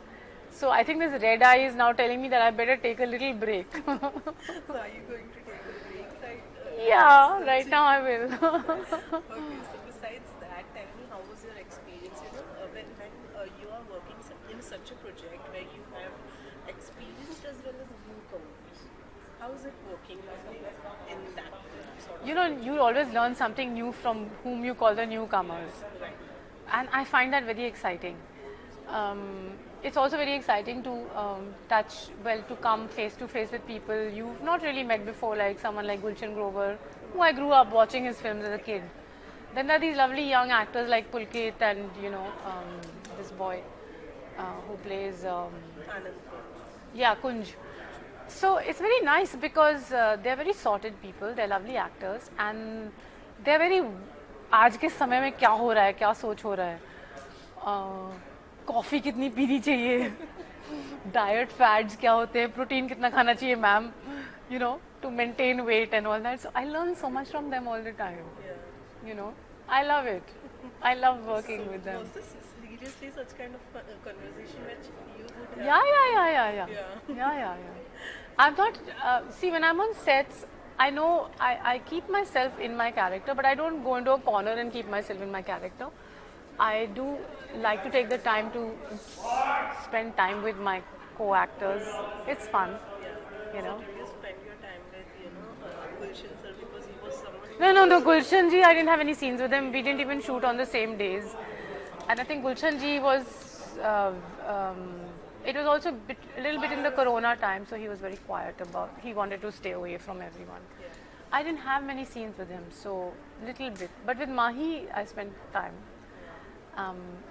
So I think this red eye is now telling me that I better take a little break. So are you going to take a break right? Yeah, right now I will. Okay, so besides that, tell me how was your experience, you know, when you are working in such a project where you have experienced as well as newcomers. How is it working in that sort of? You know, you always learn something new from whom you call the newcomers. And I find that very exciting. It's also very exciting to to come face to face with people you've not really met before, like someone like Gulshan Grover, who I grew up watching his films as a kid. Then there are these lovely young actors like Pulkit and, you know, this boy who plays, Kunj. So it's very nice because they're very sorted people, they're lovely actors, and they're very, आज के समय में क्या हो रहा है, क्या सोच हो रहा है, कॉफ़ी कितनी पीनी चाहिए, डाइट फैट्स क्या होते हैं, प्रोटीन कितना खाना चाहिए ma'am, you know, to maintain weight and all that. So I learn so much from them all the time. You know, I love it. I love working with them. Was this seriously such kind of conversation which you would have? Yeah. I'm not, see, when I'm on sets, I know I keep myself in my character, but I don't go into a corner and keep myself in my character. I do like to take the time to spend time with my co-actors. It's fun, you know. Did you spend your time with, you know, Gulshan sir, because he was someone... No, Gulshan ji, I didn't have any scenes with him. We didn't even shoot on the same days. And I think Gulshan ji was, it was also a little bit in the corona time, so he was very quiet about, he wanted to stay away from everyone. I didn't have many scenes with him, so little bit. But with Mahi, I spent time.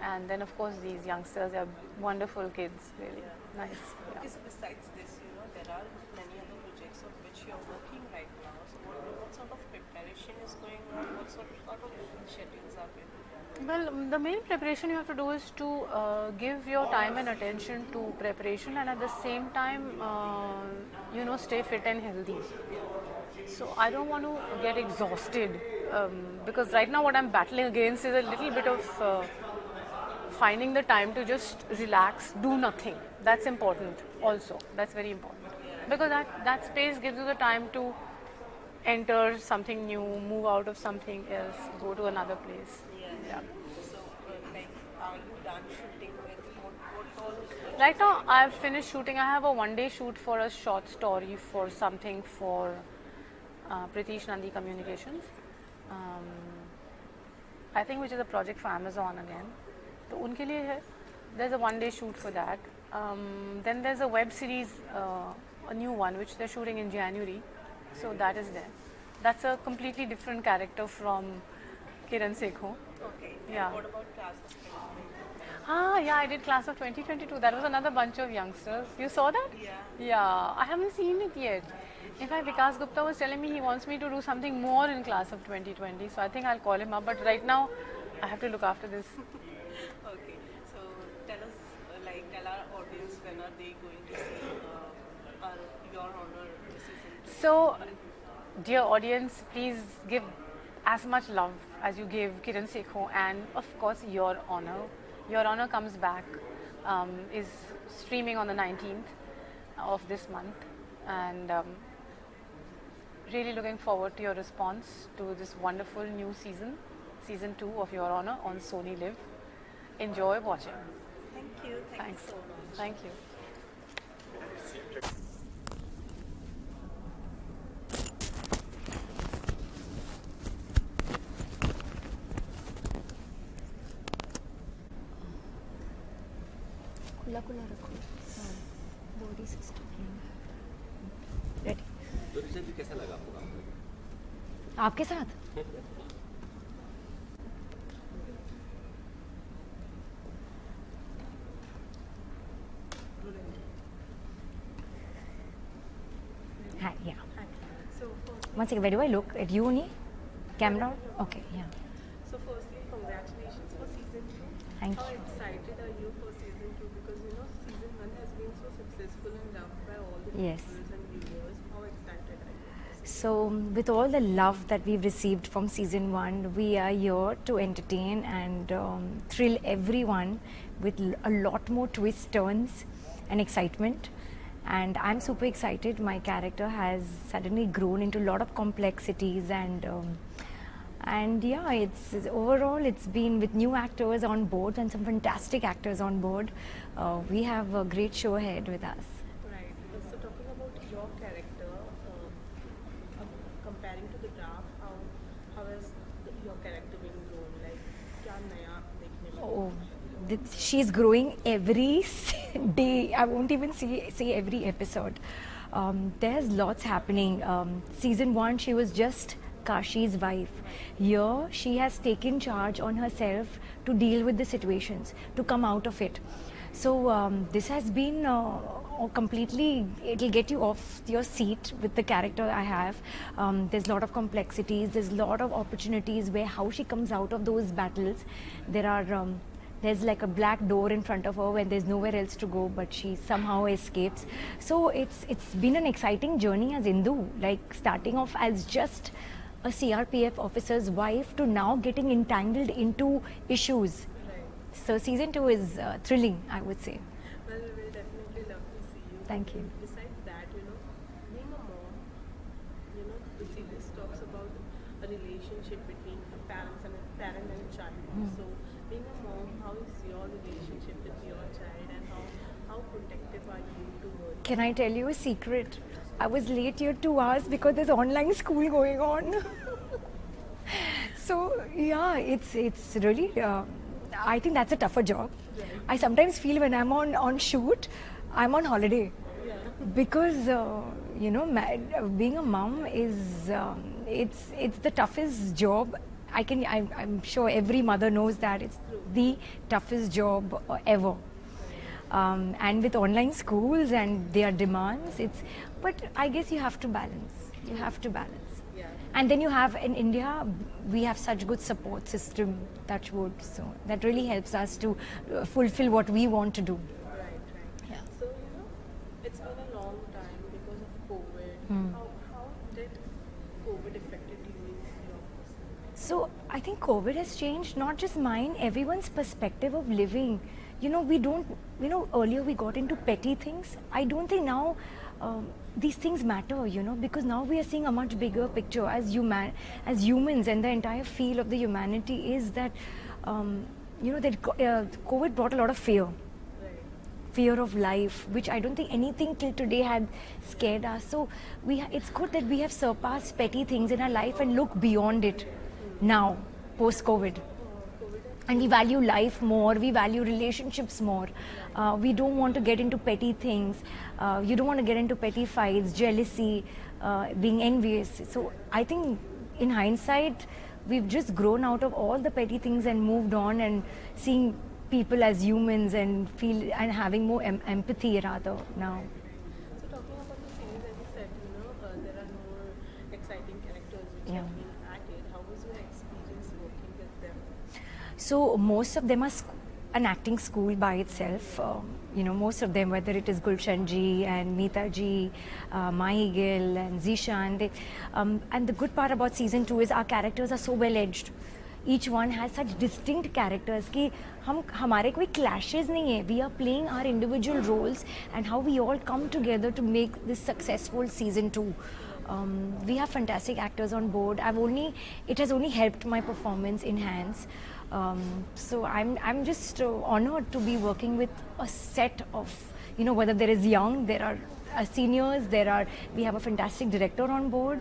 And then of course these youngsters are wonderful kids, really nice. Yeah. Because besides this, you know, there are many other projects of which you are working right now. So what sort of preparation is going on? What sort of schedules are there? Well, the main preparation you have to do is to give your time and attention to preparation, and at the same time, you know, stay fit and healthy. So I don't want to get exhausted because right now what I'm battling against is a little bit of finding the time to just relax, do nothing. That's important also. That's very important because that space gives you the time to enter something new, move out of something else, go to another place. Yeah. So, like, are you done shooting with what all? Right now, I've finished shooting. I have a one-day shoot for a short story for something for Pritish Nandi Communications. I think which is a project for Amazon again. So, unke liye hai. There's a one-day shoot for that. Then there's a web series, a new one which they're shooting in January. So that is there. That's a completely different character from Kiran Sekho. Okay. Yeah. What about Class of 2022? Yeah, I did Class of 2022. That was another bunch of youngsters. You saw that? Yeah, I haven't seen it yet. In fact, Vikas Gupta was telling me he wants me to do something more in Class of 2020. So I think I'll call him up. But right now, I have to look after this. Okay. So tell us, tell our audience, when are they going to see Your Honor season 2? So, dear audience, please give as much love as you gave Kiran Sekho, and of course Your Honor. Your Honor comes back, is streaming on the 19th of this month, and really looking forward to your response to this wonderful new season 2 of Your Honor on Sony Live. Enjoy watching. Thank you. Thanks so much. Thank you. खुला खुला रखो body system ready. तो result कैसा लगा आपको? आपके साथ One second, where do I look? At you only? Camera? Okay, yeah. So firstly, congratulations for season 2. Thank How you. excited are you for season 2? Because you know season 1 has been so successful and loved by all the Yes. viewers and viewers. How excited are you? So, with all the love that we've received from season 1, we are here to entertain and thrill everyone with a lot more twists, turns, and excitement. And I'm super excited. My character has suddenly grown into a lot of complexities, and yeah, it's been with new actors on board and some fantastic actors on board. We have a great show ahead with us. Right. So talking about your character, comparing to the draft, how has your character been grown? Like, क्या नया देखने को Oh, she's growing every day. I won't even say every episode. There's lots happening. Season 1, she was just Kashi's wife. Here, she has taken charge on herself to deal with the situations, to come out of it. So this has been completely, it'll get you off your seat with the character I have. There's a lot of complexities, there's a lot of opportunities where how she comes out of those battles. There's like a black door in front of her when there's nowhere else to go, but she somehow escapes. So it's been an exciting journey as Indu, like starting off as just a CRPF officer's wife to now getting entangled into issues. So season 2 is thrilling, I would say. Well, we will definitely love to see you. Thank you. Besides that, you know, being a mom, you know, the series talks about a relationship between a parent and a child. So, being a mom, how is your relationship with your child, and how protective are you towards? Can I tell you a secret? I was late here 2 hours because there's online school going on. So yeah, it's really. I think that's a tougher job. I sometimes feel when I'm on shoot, I'm on holiday, because you know, being a mom is it's the toughest job. I'm sure every mother knows that it's the toughest job ever. And with online schools and their demands, but I guess you have to balance. You have to balance. And then you have, in India, we have such good support system, touch wood, so that really helps us to fulfill what we want to do. Right. Yeah. So, you know, it's been a long time because of COVID. How did COVID affected you in your personal life? So I think COVID has changed not just mine, everyone's perspective of living. You know, earlier we got into petty things. I don't think now these things matter, you know, because now we are seeing a much bigger picture as humans, and the entire feel of the humanity is that, you know, that COVID brought a lot of fear. Fear of life, which I don't think anything till today had scared us. So it's good that we have surpassed petty things in our life and look beyond it now, post-COVID. And we value life more, we value relationships more. We don't want to get into petty things. You don't want to get into petty fights, jealousy, being envious. So I think in hindsight, we've just grown out of all the petty things and moved on and seeing people as humans and having more empathy rather now. So talking about the series, as you said, you know, there are more exciting characters which have been added. How was your experience working with them? So most of them are an acting school by itself. You know, most of them, whether it is Gulshan ji and Meeta ji, Mahi Gill and Zishan, and the good part about season 2 is our characters are so well edged. Each one has such distinct characters कि हमारे कोई clashes नहीं है. We are playing our individual roles and how we all come together to make this successful season 2. We have fantastic actors on board. It has only helped my performance enhance. So I'm just honored to be working with a set of, you know, whether there is young, there are seniors, we have a fantastic director on board,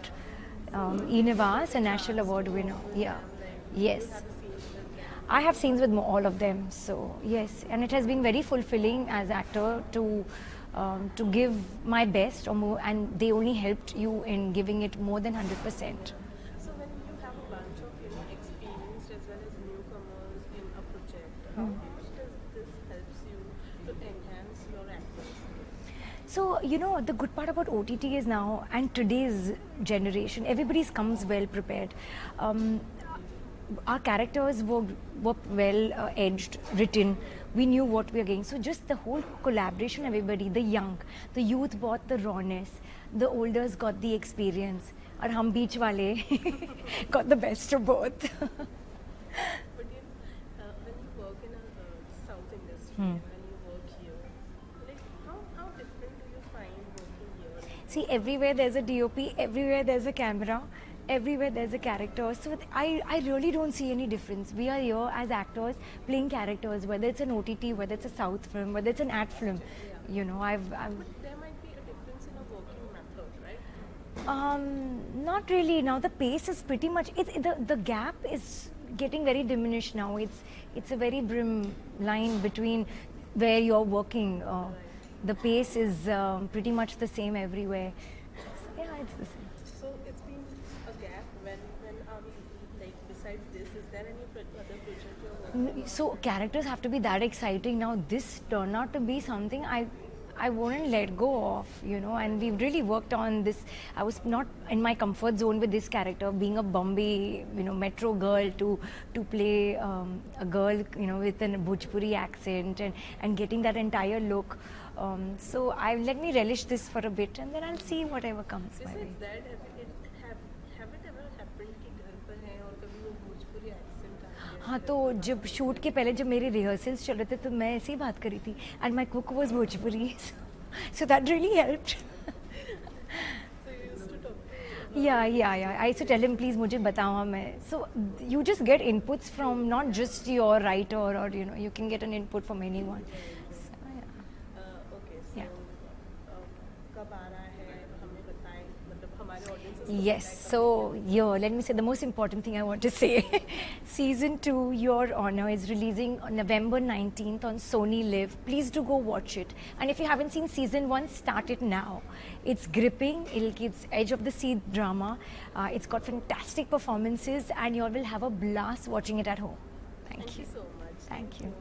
E. Nivas, a national award winner. Yeah, yes. I have scenes with all of them, so yes, and it has been very fulfilling as actor to give my best, and they only helped you in giving it more than 100%. So when you have a bunch of, you know, experienced as well as newcomers in a project, how much does this helps you to enhance your acting skills? So, you know, the good part about OTT is now, and today's generation, everybody comes well prepared. Our characters were well edged, written. We knew what we were getting. So just the whole collaboration, everybody, the youth bought the rawness, the olders got the experience, and hum beach wale got the best of both. But when you work in a South industry and you work here, like how different do you find working here? See, everywhere there's a DOP, everywhere there's a camera, everywhere there's a character. So I really don't see any difference. We are here as actors playing characters, whether it's an OTT, whether it's a South film, whether it's an ad film. You know, But there might be a difference in a working method, right? Not really. Now the pace is pretty much. The gap is getting very diminished now. It's a very brim line between where you're working. The pace is pretty much the same everywhere. So, yeah, it's the same. So it's been a gap. When are we, like, besides this, is there any other project you're working on? So characters have to be that exciting. Now this turned out to be something I wouldn't let go of, you know, and we've really worked on this. I was not in my comfort zone with this character, being a Bombay, you know, metro girl to play a girl, you know, with a Bhojpuri accent and getting that entire look. So let me relish this for a bit and then I'll see whatever comes my way. Besides that, have it ever happened कि घर पर हैं और कभी वो Bhojpuri accent आ गया? हाँ, तो जब शूट के पहले जब मेरे रिहर्सल्स चल रहे थे तो मैं ऐसे ही बात करी थी and my cook was Bhojpuri so that really helped. So you used to talk. Yeah. I used to tell him, please मुझे बताओ मैं. So you just get inputs from not just your writer or you know you can get an input from anyone. So, yeah. Okay, so Yeah. कब आ रहा है हमें बताएं, मतलब हमारे audiences को Yes, so here, let me say the most important thing I want to say. Season 2, Your Honor, is releasing on November 19th on Sony Live. Please do go watch it. And if you haven't seen Season 1, start it now. It's gripping, it's edge of the seat drama. It's got fantastic performances and you all will have a blast watching it at home. Thank you. so much. Thank you.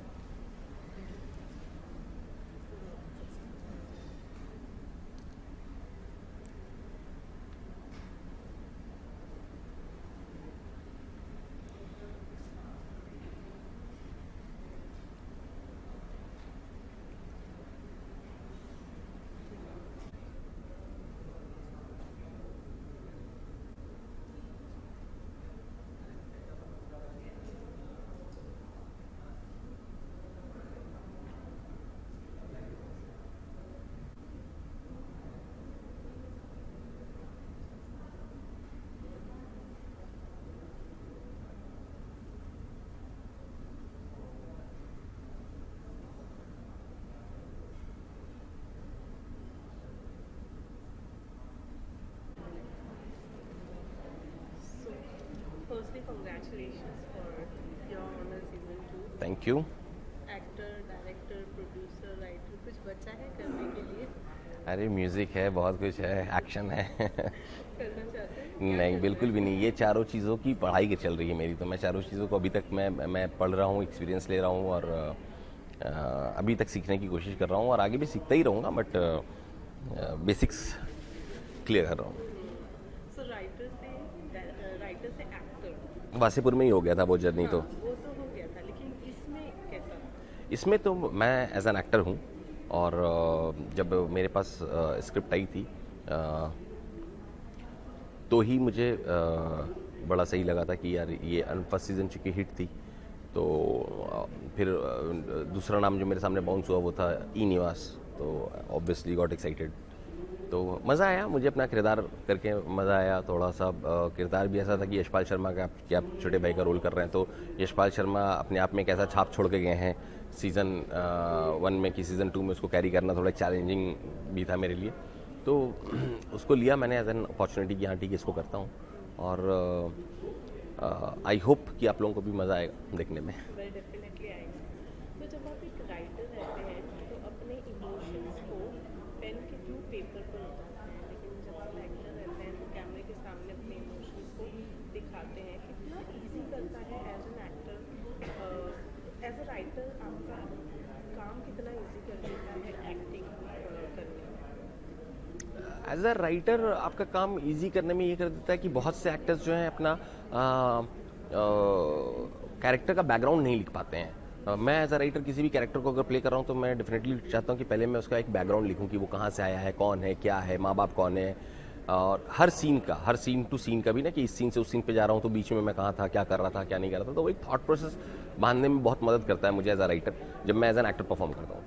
Firstly, congratulations for Your Honor Season 2. Thank you. Actor, director, producer, writer, कुछ बचा है करने के लिए? अरे music है, बहुत कुछ है, एक्शन है. करना चाहते हैं? नहीं, बिल्कुल भी नहीं. ये चारों चीज़ों की पढ़ाई के चल रही है मेरी, तो मैं चारों चीज़ों को अभी तक मैं पढ़ रहा हूँ, एक्सपीरियंस ले रहा हूँ और अभी तक सीखने की कोशिश कर रहा हूँ और आगे भी सीखता ही रहूँगा, बट बेसिक्स क्लियर कर रहा हूँ. So writer से actor. वासीपुर में ही हो गया था वो जर्नी. तो वो तो हो गया था, लेकिन इसमें कैसा? इसमें तो मैं एज एन एक्टर हूँ और जब मेरे पास स्क्रिप्ट आई थी तो ही मुझे बड़ा सही लगा था कि यार ये फर्स्ट सीज़न चूँकि हिट थी तो फिर दूसरा नाम जो मेरे सामने बाउंस हुआ वो था ई निवास. तो ऑब्वियसली गॉट एक्साइटेड. तो मज़ा आया मुझे अपना किरदार करके, मज़ा आया. थोड़ा सा किरदार भी ऐसा था कि यशपाल शर्मा का कि आप छोटे भाई का रोल कर रहे हैं, तो यशपाल शर्मा अपने आप में एक ऐसा छाप छोड़ के गए हैं सीज़न 1 में कि सीज़न 2 में उसको कैरी करना थोड़ा चैलेंजिंग भी था मेरे लिए. तो उसको लिया मैंने एज एन अपॉर्चुनिटी कि हाँ ठीक है इसको करता हूँ और आई होप कि आप लोगों को भी मज़ा आएगा देखने में. डेफिनेटली आएगा. तो जब आप एक राइटर रहते हैं तो अपने इमोशंस को पेन के थ्रू पेपर पर उतारते हैं, लेकिन जब आप एक्टर रहते हैं तो कैमरे के सामने अपने इमोशंस को दिखाते हैं. कितना ईजी करता है as an actor, as a writer आपका काम कितना ईजी कर देता है एक्टिंग करने में? एज अ राइटर आपका काम इजी करने में ये कर देता है कि बहुत से एक्टर्स जो हैं अपना कैरेक्टर का बैकग्राउंड नहीं लिख पाते हैं। मैं एज अ राइटर किसी भी कैरेक्टर को अगर प्ले कर रहा हूँ तो मैं डेफिनेटली चाहता हूँ कि पहले मैं उसका एक बैकग्राउंड लिखूँ कि वो कहाँ से आया है, कौन है, क्या है, माँ बाप कौन है, और हर सीन टू सीन का भी ना कि इस सीन से उस सीन पे जा रहा हूँ तो बीच में मैं कहाँ था, क्या कर रहा था, क्या नहीं कर रहा था। तो वो एक थॉट प्रोसेस बांधने में बहुत मदद करता है मुझे एज अ राइटर जब मैं एज एन एक्टर परफॉर्म करता हूँ।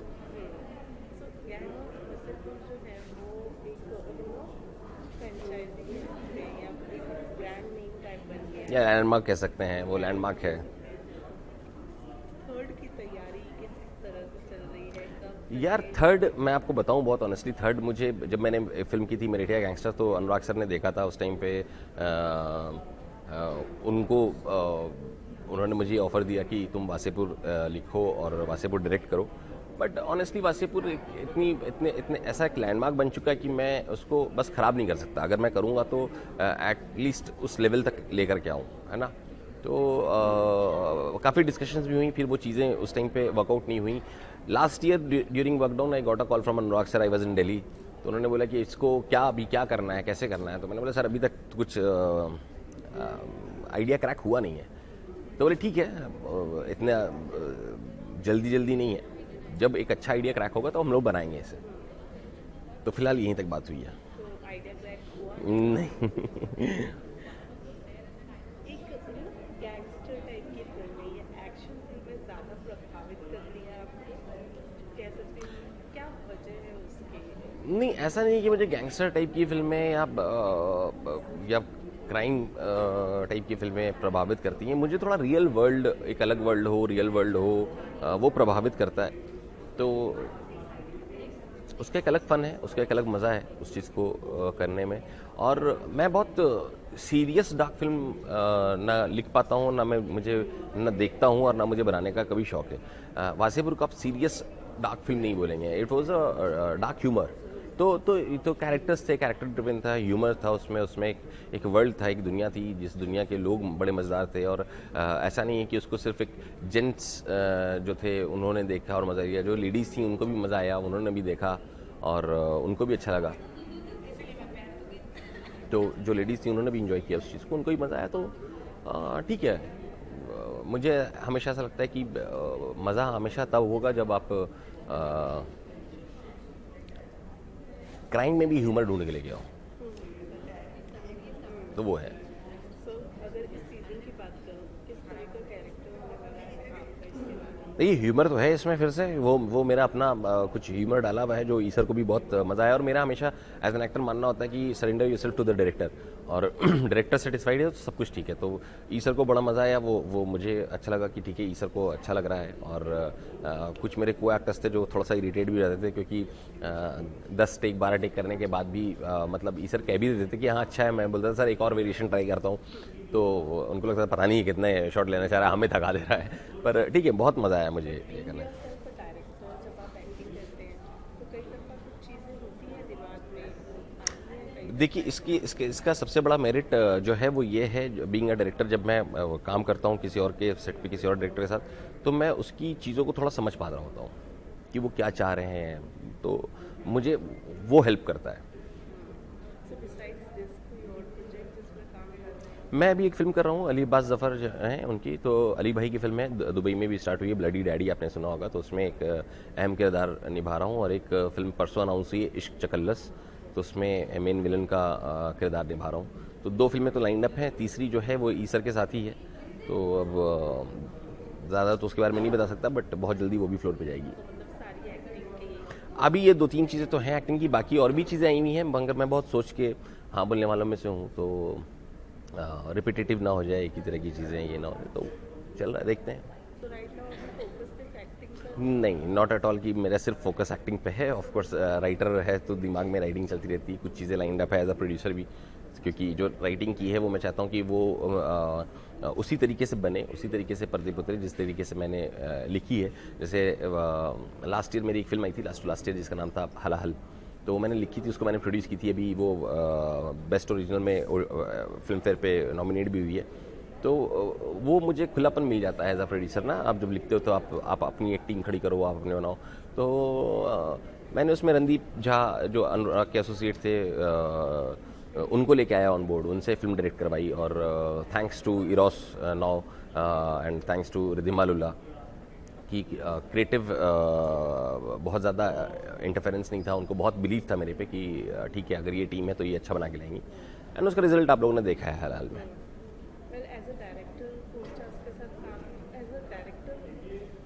या लैंडमार्क कह सकते हैं, वो लैंडमार्क है। थर्ड की तैयारी किस तरह से चल रही है? यार थर्ड मैं आपको बताऊं बहुत ऑनेस्टली, थर्ड मुझे जब मैंने फिल्म की थी मेरेठिया गैंगस्टर तो अनुराग सर ने देखा था उस टाइम पे, उन्होंने मुझे ऑफर दिया कि तुम वासेपुर लिखो और वासेपुर डायरेक्ट करो। बट ऑनेस्टली वासेपुर इतने ऐसा एक लैंडमार्क बन चुका है कि मैं उसको बस ख़राब नहीं कर सकता। अगर मैं करूँगा तो एटलीस्ट उस लेवल तक लेकर के आऊँ, है ना। तो काफ़ी डिस्कशंस भी हुई, फिर वो चीज़ें उस टाइम पे वर्कआउट नहीं हुई। Last year during lockdown I got a call from Anurag sir, I was in Delhi. तो उन्होंने बोला कि इसको क्या करना है, कैसे करना है। तो मैंने बोला सर अभी तक कुछ आइडिया क्रैक हुआ नहीं है। तो बोले ठीक है, इतना जल्दी नहीं है, जब एक अच्छा आइडिया क्रैक होगा तो हम लोग बनाएंगे इसे। तो फिलहाल यहीं तक बात हुई है। तो आइडिया क्रैक हुआ नहीं। एक गैंगस्टर टाइप की फिल्म है, एक्शन फिल्में ज़्यादा प्रभावित करती है आपको, कह सकते हैं क्या वजह है उसकी? नहीं, ऐसा नहीं है कि मुझे गैंगस्टर टाइप की फिल्में या क्राइम टाइप की फिल्में प्रभावित करती हैं। मुझे थोड़ा रियल वर्ल्ड, एक अलग वर्ल्ड हो, रियल वर्ल्ड हो, वो प्रभावित करता है। तो उसका एक अलग फ़न है, उसका एक अलग मज़ा है उस चीज़ को करने में। और मैं बहुत सीरियस डार्क फिल्म ना लिख पाता हूँ, ना मुझे ना देखता हूँ और ना मुझे बनाने का कभी शौक है। वासेपुर को आप सीरियस डार्क फिल्म नहीं बोलेंगे, it was a dark humour. तो कैरेक्टर्स थे, कैरेक्टर ड्रिवन था, ह्यूमर था उसमें एक वर्ल्ड था, एक दुनिया थी जिस दुनिया के लोग बड़े मज़ेदार थे। और ऐसा नहीं है कि उसको सिर्फ एक जेंट्स जो थे उन्होंने देखा और मज़ा लिया, जो लेडीज़ थी उनको भी मज़ा आया, उन्होंने भी देखा और उनको भी अच्छा लगा। तो जो लेडीज़ थी उन्होंने भी इंजॉय किया उस चीज़ को, उनको भी मज़ा आया। तो ठीक है, मुझे हमेशा ऐसा लगता है कि मज़ा हमेशा तब होगा जब आप क्राइम में भी ह्यूमर ढूंढ के लेके आओ, तो वो है। अगर इस सीजन की बात करूं, किस तरह का कैरेक्टर होने वाला है? ये ह्यूमर तो है इसमें, फिर से वो मेरा अपना कुछ ह्यूमर डाला हुआ है जो ईसर को भी बहुत मज़ा आया। और मेरा हमेशा एज एन एक्टर मानना होता है कि surrender yourself to the director, और डायरेक्टर सेटिस्फाइड है तो सब कुछ ठीक है। तो ईसर को बड़ा मज़ा आया, वो मुझे अच्छा लगा कि ठीक है ईसर को अच्छा लग रहा है। और कुछ मेरे को एक्टर्स थे जो थोड़ा सा इरिटेट भी रहते थे, क्योंकि 10 टेक 12 टेक करने के बाद भी मतलब ईसर कह भी देते थे कि हाँ अच्छा है। मैं बोलता था सर एक और वेरिएशन ट्राई करता हूँ, तो उनको लगता था पता नहीं कितने शॉट लेना चाह रहा है, हमें थका दे रहा है। पर ठीक है, बहुत मज़ा आया मुझे ये करने में। देखिए इसका सबसे बड़ा मेरिट जो है वो ये है, बीइंग अ डायरेक्टर, जब मैं काम करता हूँ किसी और के सेट पे किसी और डायरेक्टर के साथ, तो मैं उसकी चीज़ों को थोड़ा समझ पा रहा होता हूँ कि वो क्या चाह रहे हैं, तो मुझे वो हेल्प करता है। मैं अभी एक फिल्म कर रहा हूँ, अली अब्बास ज़फ़र जो हैं उनकी, तो अली भाई की फिल्म है, दुबई में भी स्टार्ट हुई है, ब्लडी डैडी आपने सुना होगा। तो उसमें एक अहम किरदार निभा रहा हूँ। और एक फिल्म परसों अनाउंस हुई है, इश्क चकल्लस, तो उसमें मेन विलन का किरदार निभा रहा हूँ। तो 2 फिल्में तो लाइन अप हैं, तीसरी जो है वो ईसर के साथ ही है। तो अब ज़्यादा तो उसके बारे में नहीं बता सकता, बट बहुत जल्दी वो भी फ्लोर पे जाएगी। अभी ये 2-3 चीज़ें तो हैं एक्टिंग की, बाकी और भी चीज़ें आई हुई हैं, मगर मैं बहुत सोच के हाँ बोलने वालों में से हूँ, तो रिपीटेटिव ना हो जाए एक ही तरह की चीज़ें, ये ना हो जाए, तो चल रहा है, देखते हैं। नहीं, नॉट एट ऑल कि मेरा सिर्फ फोकस एक्टिंग पे है। ऑफ कोर्स राइटर है तो दिमाग में राइटिंग चलती रहती है, कुछ चीज़ें लाइंड अप है एज अ प्रोड्यूसर भी, क्योंकि जो राइटिंग की है वो मैं चाहता हूँ कि वो उसी तरीके से बने, उसी तरीके से पर्दे पे उतरे जिस तरीके से मैंने लिखी है। जैसे लास्ट ईयर मेरी एक फिल्म आई थी, लास्ट ईयर, जिसका नाम था हला हल, तो मैंने लिखी थी, उसको मैंने प्रोड्यूस की थी। अभी वो बेस्ट ओरिजिनल में फिल्म फेयर पे नॉमिनेट भी हुई है। तो वो मुझे खुलापन मिल जाता है एज अ प्रोड्यूसर ना। आप जब लिखते हो तो आप अपनी एक टीम खड़ी करो, आप अपने बनाओ। तो मैंने उसमें रणदीप झा जो अनुराग के एसोसिएट थे उनको लेके आया ऑन बोर्ड, उनसे फिल्म डायरेक्ट करवाई। और thanks to Eros now and thanks to Riddhima Lulla कि क्रिएटिव बहुत ज़्यादा इंटरफेरेंस नहीं था, उनको बहुत बिलीव था मेरे पे कि ठीक है अगर ये टीम है तो ये अच्छा बना के लाएंगी। एंड उसका रिजल्ट आप लोगों ने देखा है हाल में। Well as a director co-stars के साथ काम, एज अ डायरेक्टर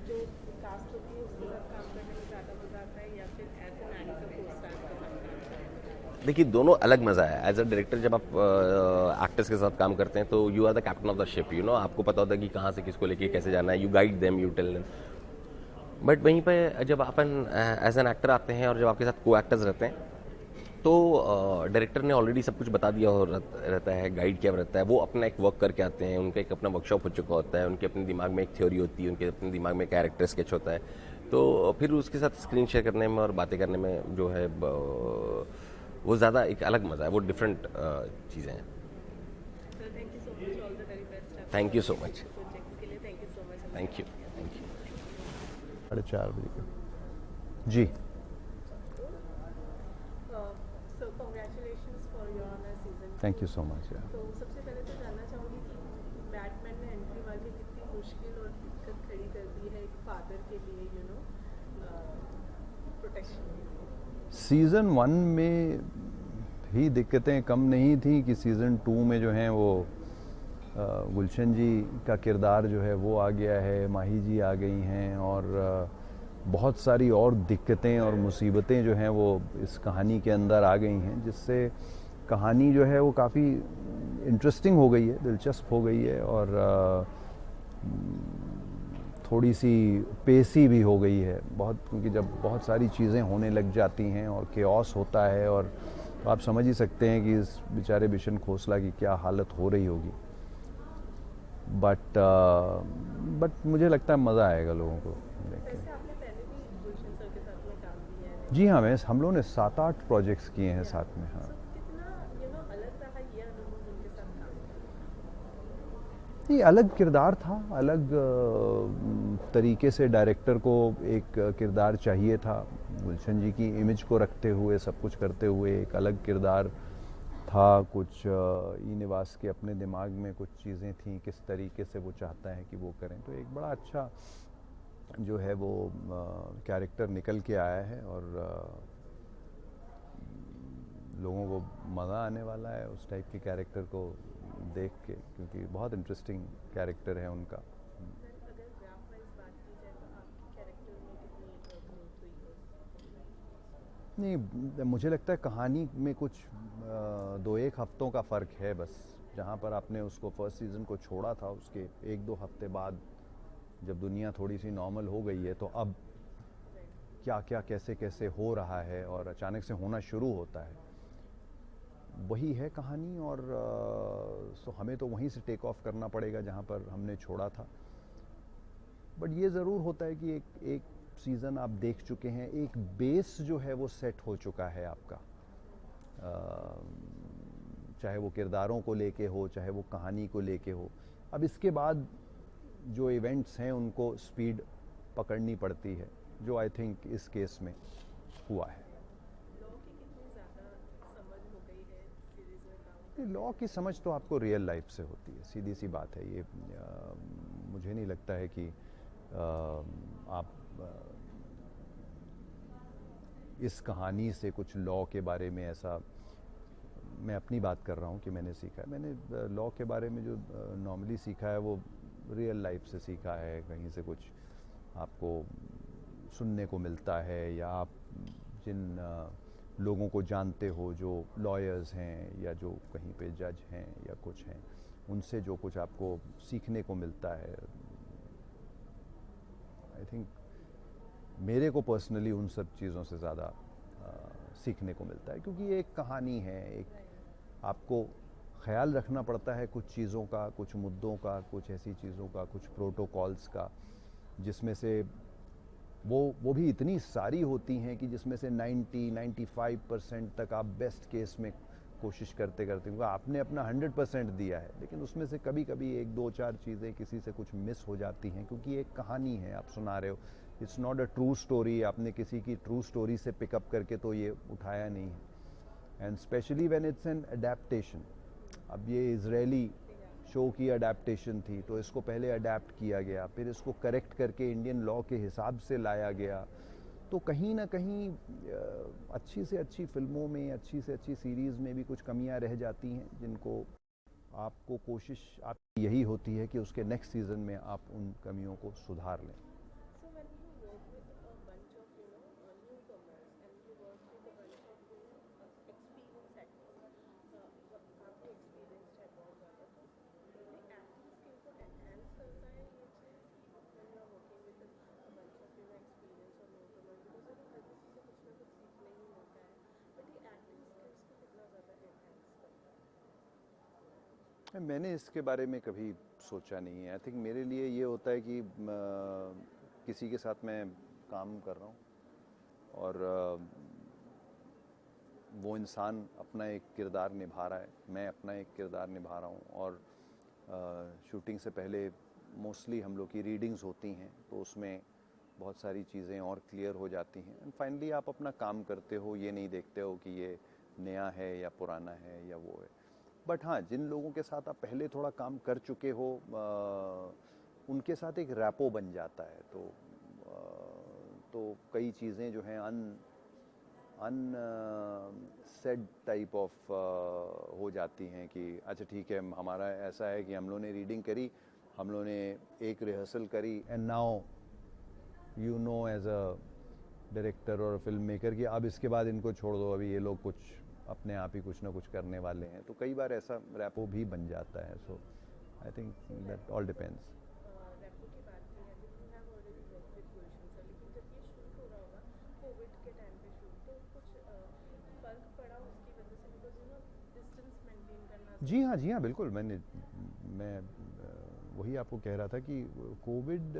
जो कास्ट होती है उसके साथ काम करने में ज़्यादा मज़ा आता है या फिर एज एन एक्टर को-स्टार्स के साथ काम करने में? देखिए दोनों अलग मज़ा है। एज अ डायरेक्टर जब आप एक्टर्स के साथ काम करते हैं तो you are the captain of the ship, you know, आपको पता होता है कि कहाँ से किसको लेके कैसे जाना है, you guide them, you tell them. But वहीं पे जब अपन एज एन एक्टर आते हैं और जब आपके साथ को एक्टर्स रहते हैं तो डायरेक्टर ने ऑलरेडी सब कुछ बता दिया हो रहता है, गाइड किया रहता है। वो अपना एक वर्क करके आते हैं, उनका एक अपना वर्कशॉप हो चुका होता है, उनके अपने दिमाग में एक थ्योरी होती है, उनके अपने दिमाग में कैरेक्टर स्केच होता है। तो फिर उसके साथ स्क्रीन शेयर करने में और बातें करने में जो है वो ज़्यादा एक अलग मज़ा है, वो डिफरेंट चीज़ें हैं। Thank you so much. Thank you. 4:30 बजे जी। So congratulations for your season 2. Thank you so much. तो सबसे पहले तो जानना चाहूँगी कि बैटमैन ने एंट्री मार के कितनी मुश्किल और दिक्कत खड़ी कर दी है एक फादर के लिए, यू नो, प्रोटेक्शन। सीज़न 1 में ही दिक्कतें कम नहीं थी कि सीज़न 2 में जो हैं वो गुलशन जी का किरदार जो है वो आ गया है, माही जी आ गई हैं और बहुत सारी और दिक्कतें और मुसीबतें जो हैं वो इस कहानी के अंदर आ गई हैं, जिससे कहानी जो है वो काफ़ी इंटरेस्टिंग हो गई है, दिलचस्प हो गई है और थोड़ी सी पेसी भी हो गई है बहुत, क्योंकि जब बहुत सारी चीज़ें होने लग जाती हैं और केओस होता है और तो आप समझ ही सकते हैं कि इस बेचारे बिशन खोसला की क्या हालत हो रही होगी। बट मुझे लगता है मज़ा आएगा लोगों को देख के। जी हाँ, हम लोगों ने 7-8 प्रोजेक्ट्स किए हैं साथ में। हाँ, ये अलग किरदार था, अलग तरीके से डायरेक्टर को एक किरदार चाहिए था, गुलशन जी की इमेज को रखते हुए सब कुछ करते हुए एक अलग किरदार था। कुछ ई निवास के अपने दिमाग में कुछ चीज़ें थीं, किस तरीके से वो चाहता है कि वो करें, तो एक बड़ा अच्छा जो है वो कैरेक्टर निकल के आया है और लोगों को मज़ा आने वाला है उस टाइप के कैरेक्टर को देख के, क्योंकि बहुत इंटरेस्टिंग कैरेक्टर है उनका। नहीं, मुझे लगता है कहानी में कुछ 2-1 हफ्तों का फ़र्क है बस। जहाँ पर आपने उसको फर्स्ट सीज़न को छोड़ा था उसके 1-2 हफ्ते बाद जब दुनिया थोड़ी सी नॉर्मल हो गई है तो अब क्या क्या कैसे कैसे हो रहा है और अचानक से होना शुरू होता है, वही है कहानी। और सो हमें तो वहीं से टेक ऑफ करना पड़ेगा जहाँ पर हमने छोड़ा था। बट ये ज़रूर होता है कि एक सीज़न आप देख चुके हैं, एक बेस जो है वो सेट हो चुका है आपका, चाहे वो किरदारों को लेके हो, चाहे वो कहानी को लेके हो। अब इसके बाद जो इवेंट्स हैं उनको स्पीड पकड़नी पड़ती है, जो आई थिंक इस केस में हुआ है। लॉ की समझ तो आपको रियल लाइफ से होती है, सीधी सी बात है ये। मुझे नहीं लगता है कि आप इस कहानी से कुछ लॉ के बारे में ऐसा, मैं अपनी बात कर रहा हूँ कि मैंने सीखा है। मैंने लॉ के बारे में जो नॉर्मली सीखा है वो रियल लाइफ से सीखा है, कहीं से कुछ आपको सुनने को मिलता है या आप जिन लोगों को जानते हो जो लॉयर्स हैं या जो कहीं पे जज हैं या कुछ हैं, उनसे जो कुछ आपको सीखने को मिलता है। आई थिंक मेरे को पर्सनली उन सब चीज़ों से ज़्यादा सीखने को मिलता है, क्योंकि ये एक कहानी है, एक आपको ख्याल रखना पड़ता है कुछ चीज़ों का, कुछ मुद्दों का, कुछ ऐसी चीज़ों का, कुछ प्रोटोकॉल्स का, जिसमें से वो भी इतनी सारी होती हैं कि जिसमें से 90-95% तक आप बेस्ट केस में कोशिश करते करते, क्योंकि आपने अपना 100% दिया है, लेकिन उसमें से कभी कभी 1-2-4 चीज़ें किसी से कुछ मिस हो जाती हैं, क्योंकि एक कहानी है आप सुना रहे हो, it's not a true story, आपने किसी की ट्रू स्टोरी से पिकअप करके तो ये उठाया नहीं है। And specially when it's an adaptation, अब ये इजरायली शो की अडेप्टेशन थी, तो इसको पहले अडेप्ट किया गया, फिर इसको करेक्ट करके इंडियन लॉ के हिसाब से लाया गया, तो कहीं ना कहीं अच्छी से अच्छी फिल्मों में, अच्छी से अच्छी सीरीज़ में भी कुछ कमियां रह जाती हैं, जिनको आपको कोशिश आपकी यही होती है कि उसके नेक्स्ट सीज़न में आप उन कमियों को सुधार लें। मैंने इसके बारे में कभी सोचा नहीं है। आई थिंक मेरे लिए ये होता है कि किसी के साथ मैं काम कर रहा हूँ और वो इंसान अपना एक किरदार निभा रहा है, मैं अपना एक किरदार निभा रहा हूँ, और शूटिंग से पहले मोस्टली हम लोग की रीडिंग्स होती हैं, तो उसमें बहुत सारी चीज़ें और क्लियर हो जाती हैं। एंड फाइनली आप अपना काम करते हो, ये नहीं देखते हो कि ये नया है या पुराना है या वो है। बट हाँ, जिन लोगों के साथ आप पहले थोड़ा काम कर चुके हो, उनके साथ एक रैपो बन जाता है, तो कई चीज़ें जो हैं सेड टाइप ऑफ हो जाती हैं कि अच्छा ठीक है, हमारा ऐसा है कि हम लोगों ने रीडिंग करी, हम लोगों ने एक रिहर्सल करी, and now you know as a director और फिल्म मेकर कि अब इसके बाद इनको छोड़ दो, अभी ये लोग कुछ अपने आप ही कुछ ना कुछ करने वाले हैं, तो कई बार ऐसा रैपो भी बन जाता है। So I think that all depends. जी हाँ बिल्कुल। मैं वही आपको कह रहा था कि कोविड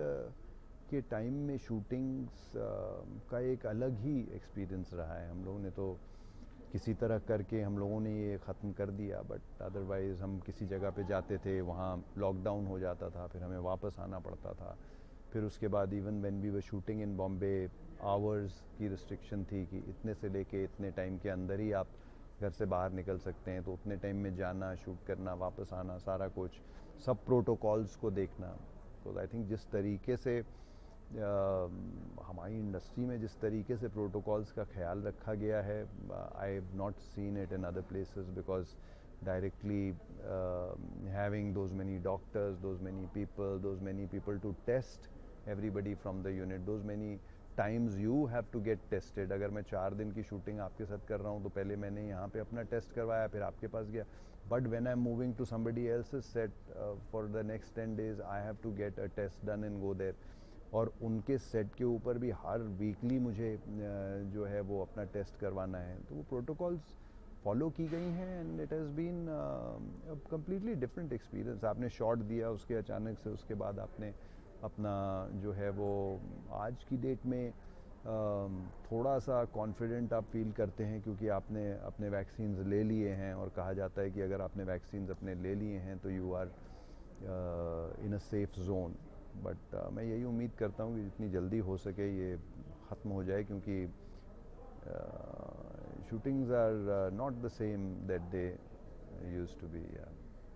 के टाइम में शूटिंग्स का एक अलग ही एक्सपीरियंस रहा है। हम लोगों ने तो किसी तरह करके हम लोगों ने ये ख़त्म कर दिया, बट अदरवाइज़ हम किसी जगह पे जाते थे, वहाँ लॉकडाउन हो जाता था, फिर हमें वापस आना पड़ता था। फिर उसके बाद even when we were shooting in Bombay, hours की रिस्ट्रिक्शन थी कि इतने से लेके इतने टाइम के अंदर ही आप घर से बाहर निकल सकते हैं, तो उतने टाइम में जाना, शूट करना, वापस आना, सारा कुछ, सब प्रोटोकॉल्स को देखना। तो आई थिंक जिस तरीके से हमारी इंडस्ट्री में जिस तरीके से प्रोटोकॉल्स का ख्याल रखा गया है, I have not seen it in other places, because directly having those many doctors, those many people to test everybody from the unit, those many times you have to get tested. अगर मैं 4 दिन की shooting आपके साथ कर रहा हूँ, तो पहले मैंने यहाँ पे अपना टेस्ट करवाया, फिर आपके पास गया, but when I am moving to somebody else's set for the next 10 days, I have to get a test done and go there. और उनके सेट के ऊपर भी हर वीकली मुझे जो है वो अपना टेस्ट करवाना है, तो वो प्रोटोकॉल्स फॉलो की गई हैं, and it has been completely different experience. आपने शॉट दिया, उसके अचानक से उसके बाद आपने अपना जो है वो आज की डेट में थोड़ा सा कॉन्फिडेंट आप फील करते हैं, क्योंकि आपने अपने वैक्सीन्स ले लिए हैं, और कहा जाता है कि अगर आपने वैक्सीन्स अपने ले लिए हैं तो you are in a safe zone. But मैं यही उम्मीद करता हूँ कि जितनी जल्दी हो सके ये ख़त्म हो जाए, क्योंकि shootings are not the same that they used to be. Yeah.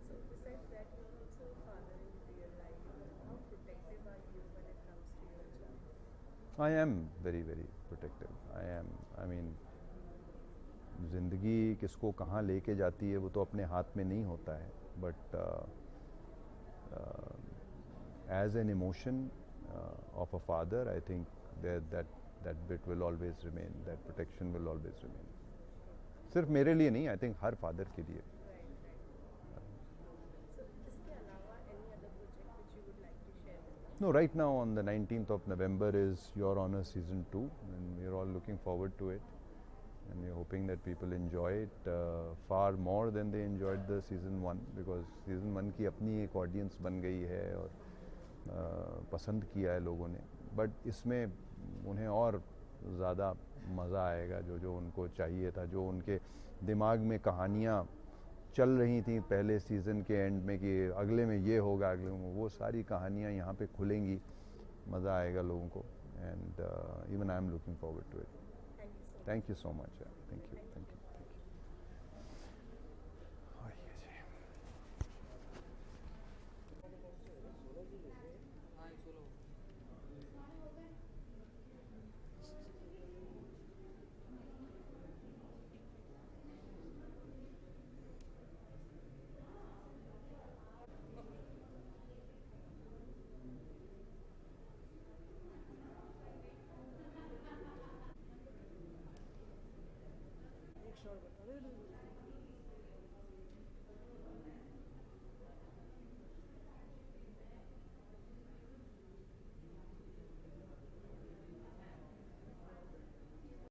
So besides that, you are also a father in real life. How protective are you when it comes to your child? I am very, very protective. I mean, ज़िंदगी किसको कहाँ लेके जाती है वो तो अपने हाथ में नहीं होता है, but as an emotion of a father, I think that bit will always remain, that protection will always remain. सिर्फ मेरे लिए नहीं, I think हर father के लिए. So इसके अलावा any other project which you would like to share with us? No, right now on the 19th of November is Your Honor Season 2, and we're all looking forward to it, and we're hoping that people enjoy it far more than they enjoyed the Season 1, because Season 1 की अपनी एक audience बन गई है और पसंद किया है लोगों ने, बट इसमें उन्हें और ज़्यादा मज़ा आएगा, जो जो उनको चाहिए था, जो उनके दिमाग में कहानियाँ चल रही थी पहले सीज़न के एंड में कि अगले में ये होगा, अगले में वो सारी कहानियाँ यहाँ पे खुलेंगी, मज़ा आएगा लोगों को. And even I am looking forward to it. Thank you so much. Thank you. एक शॉट बता दे.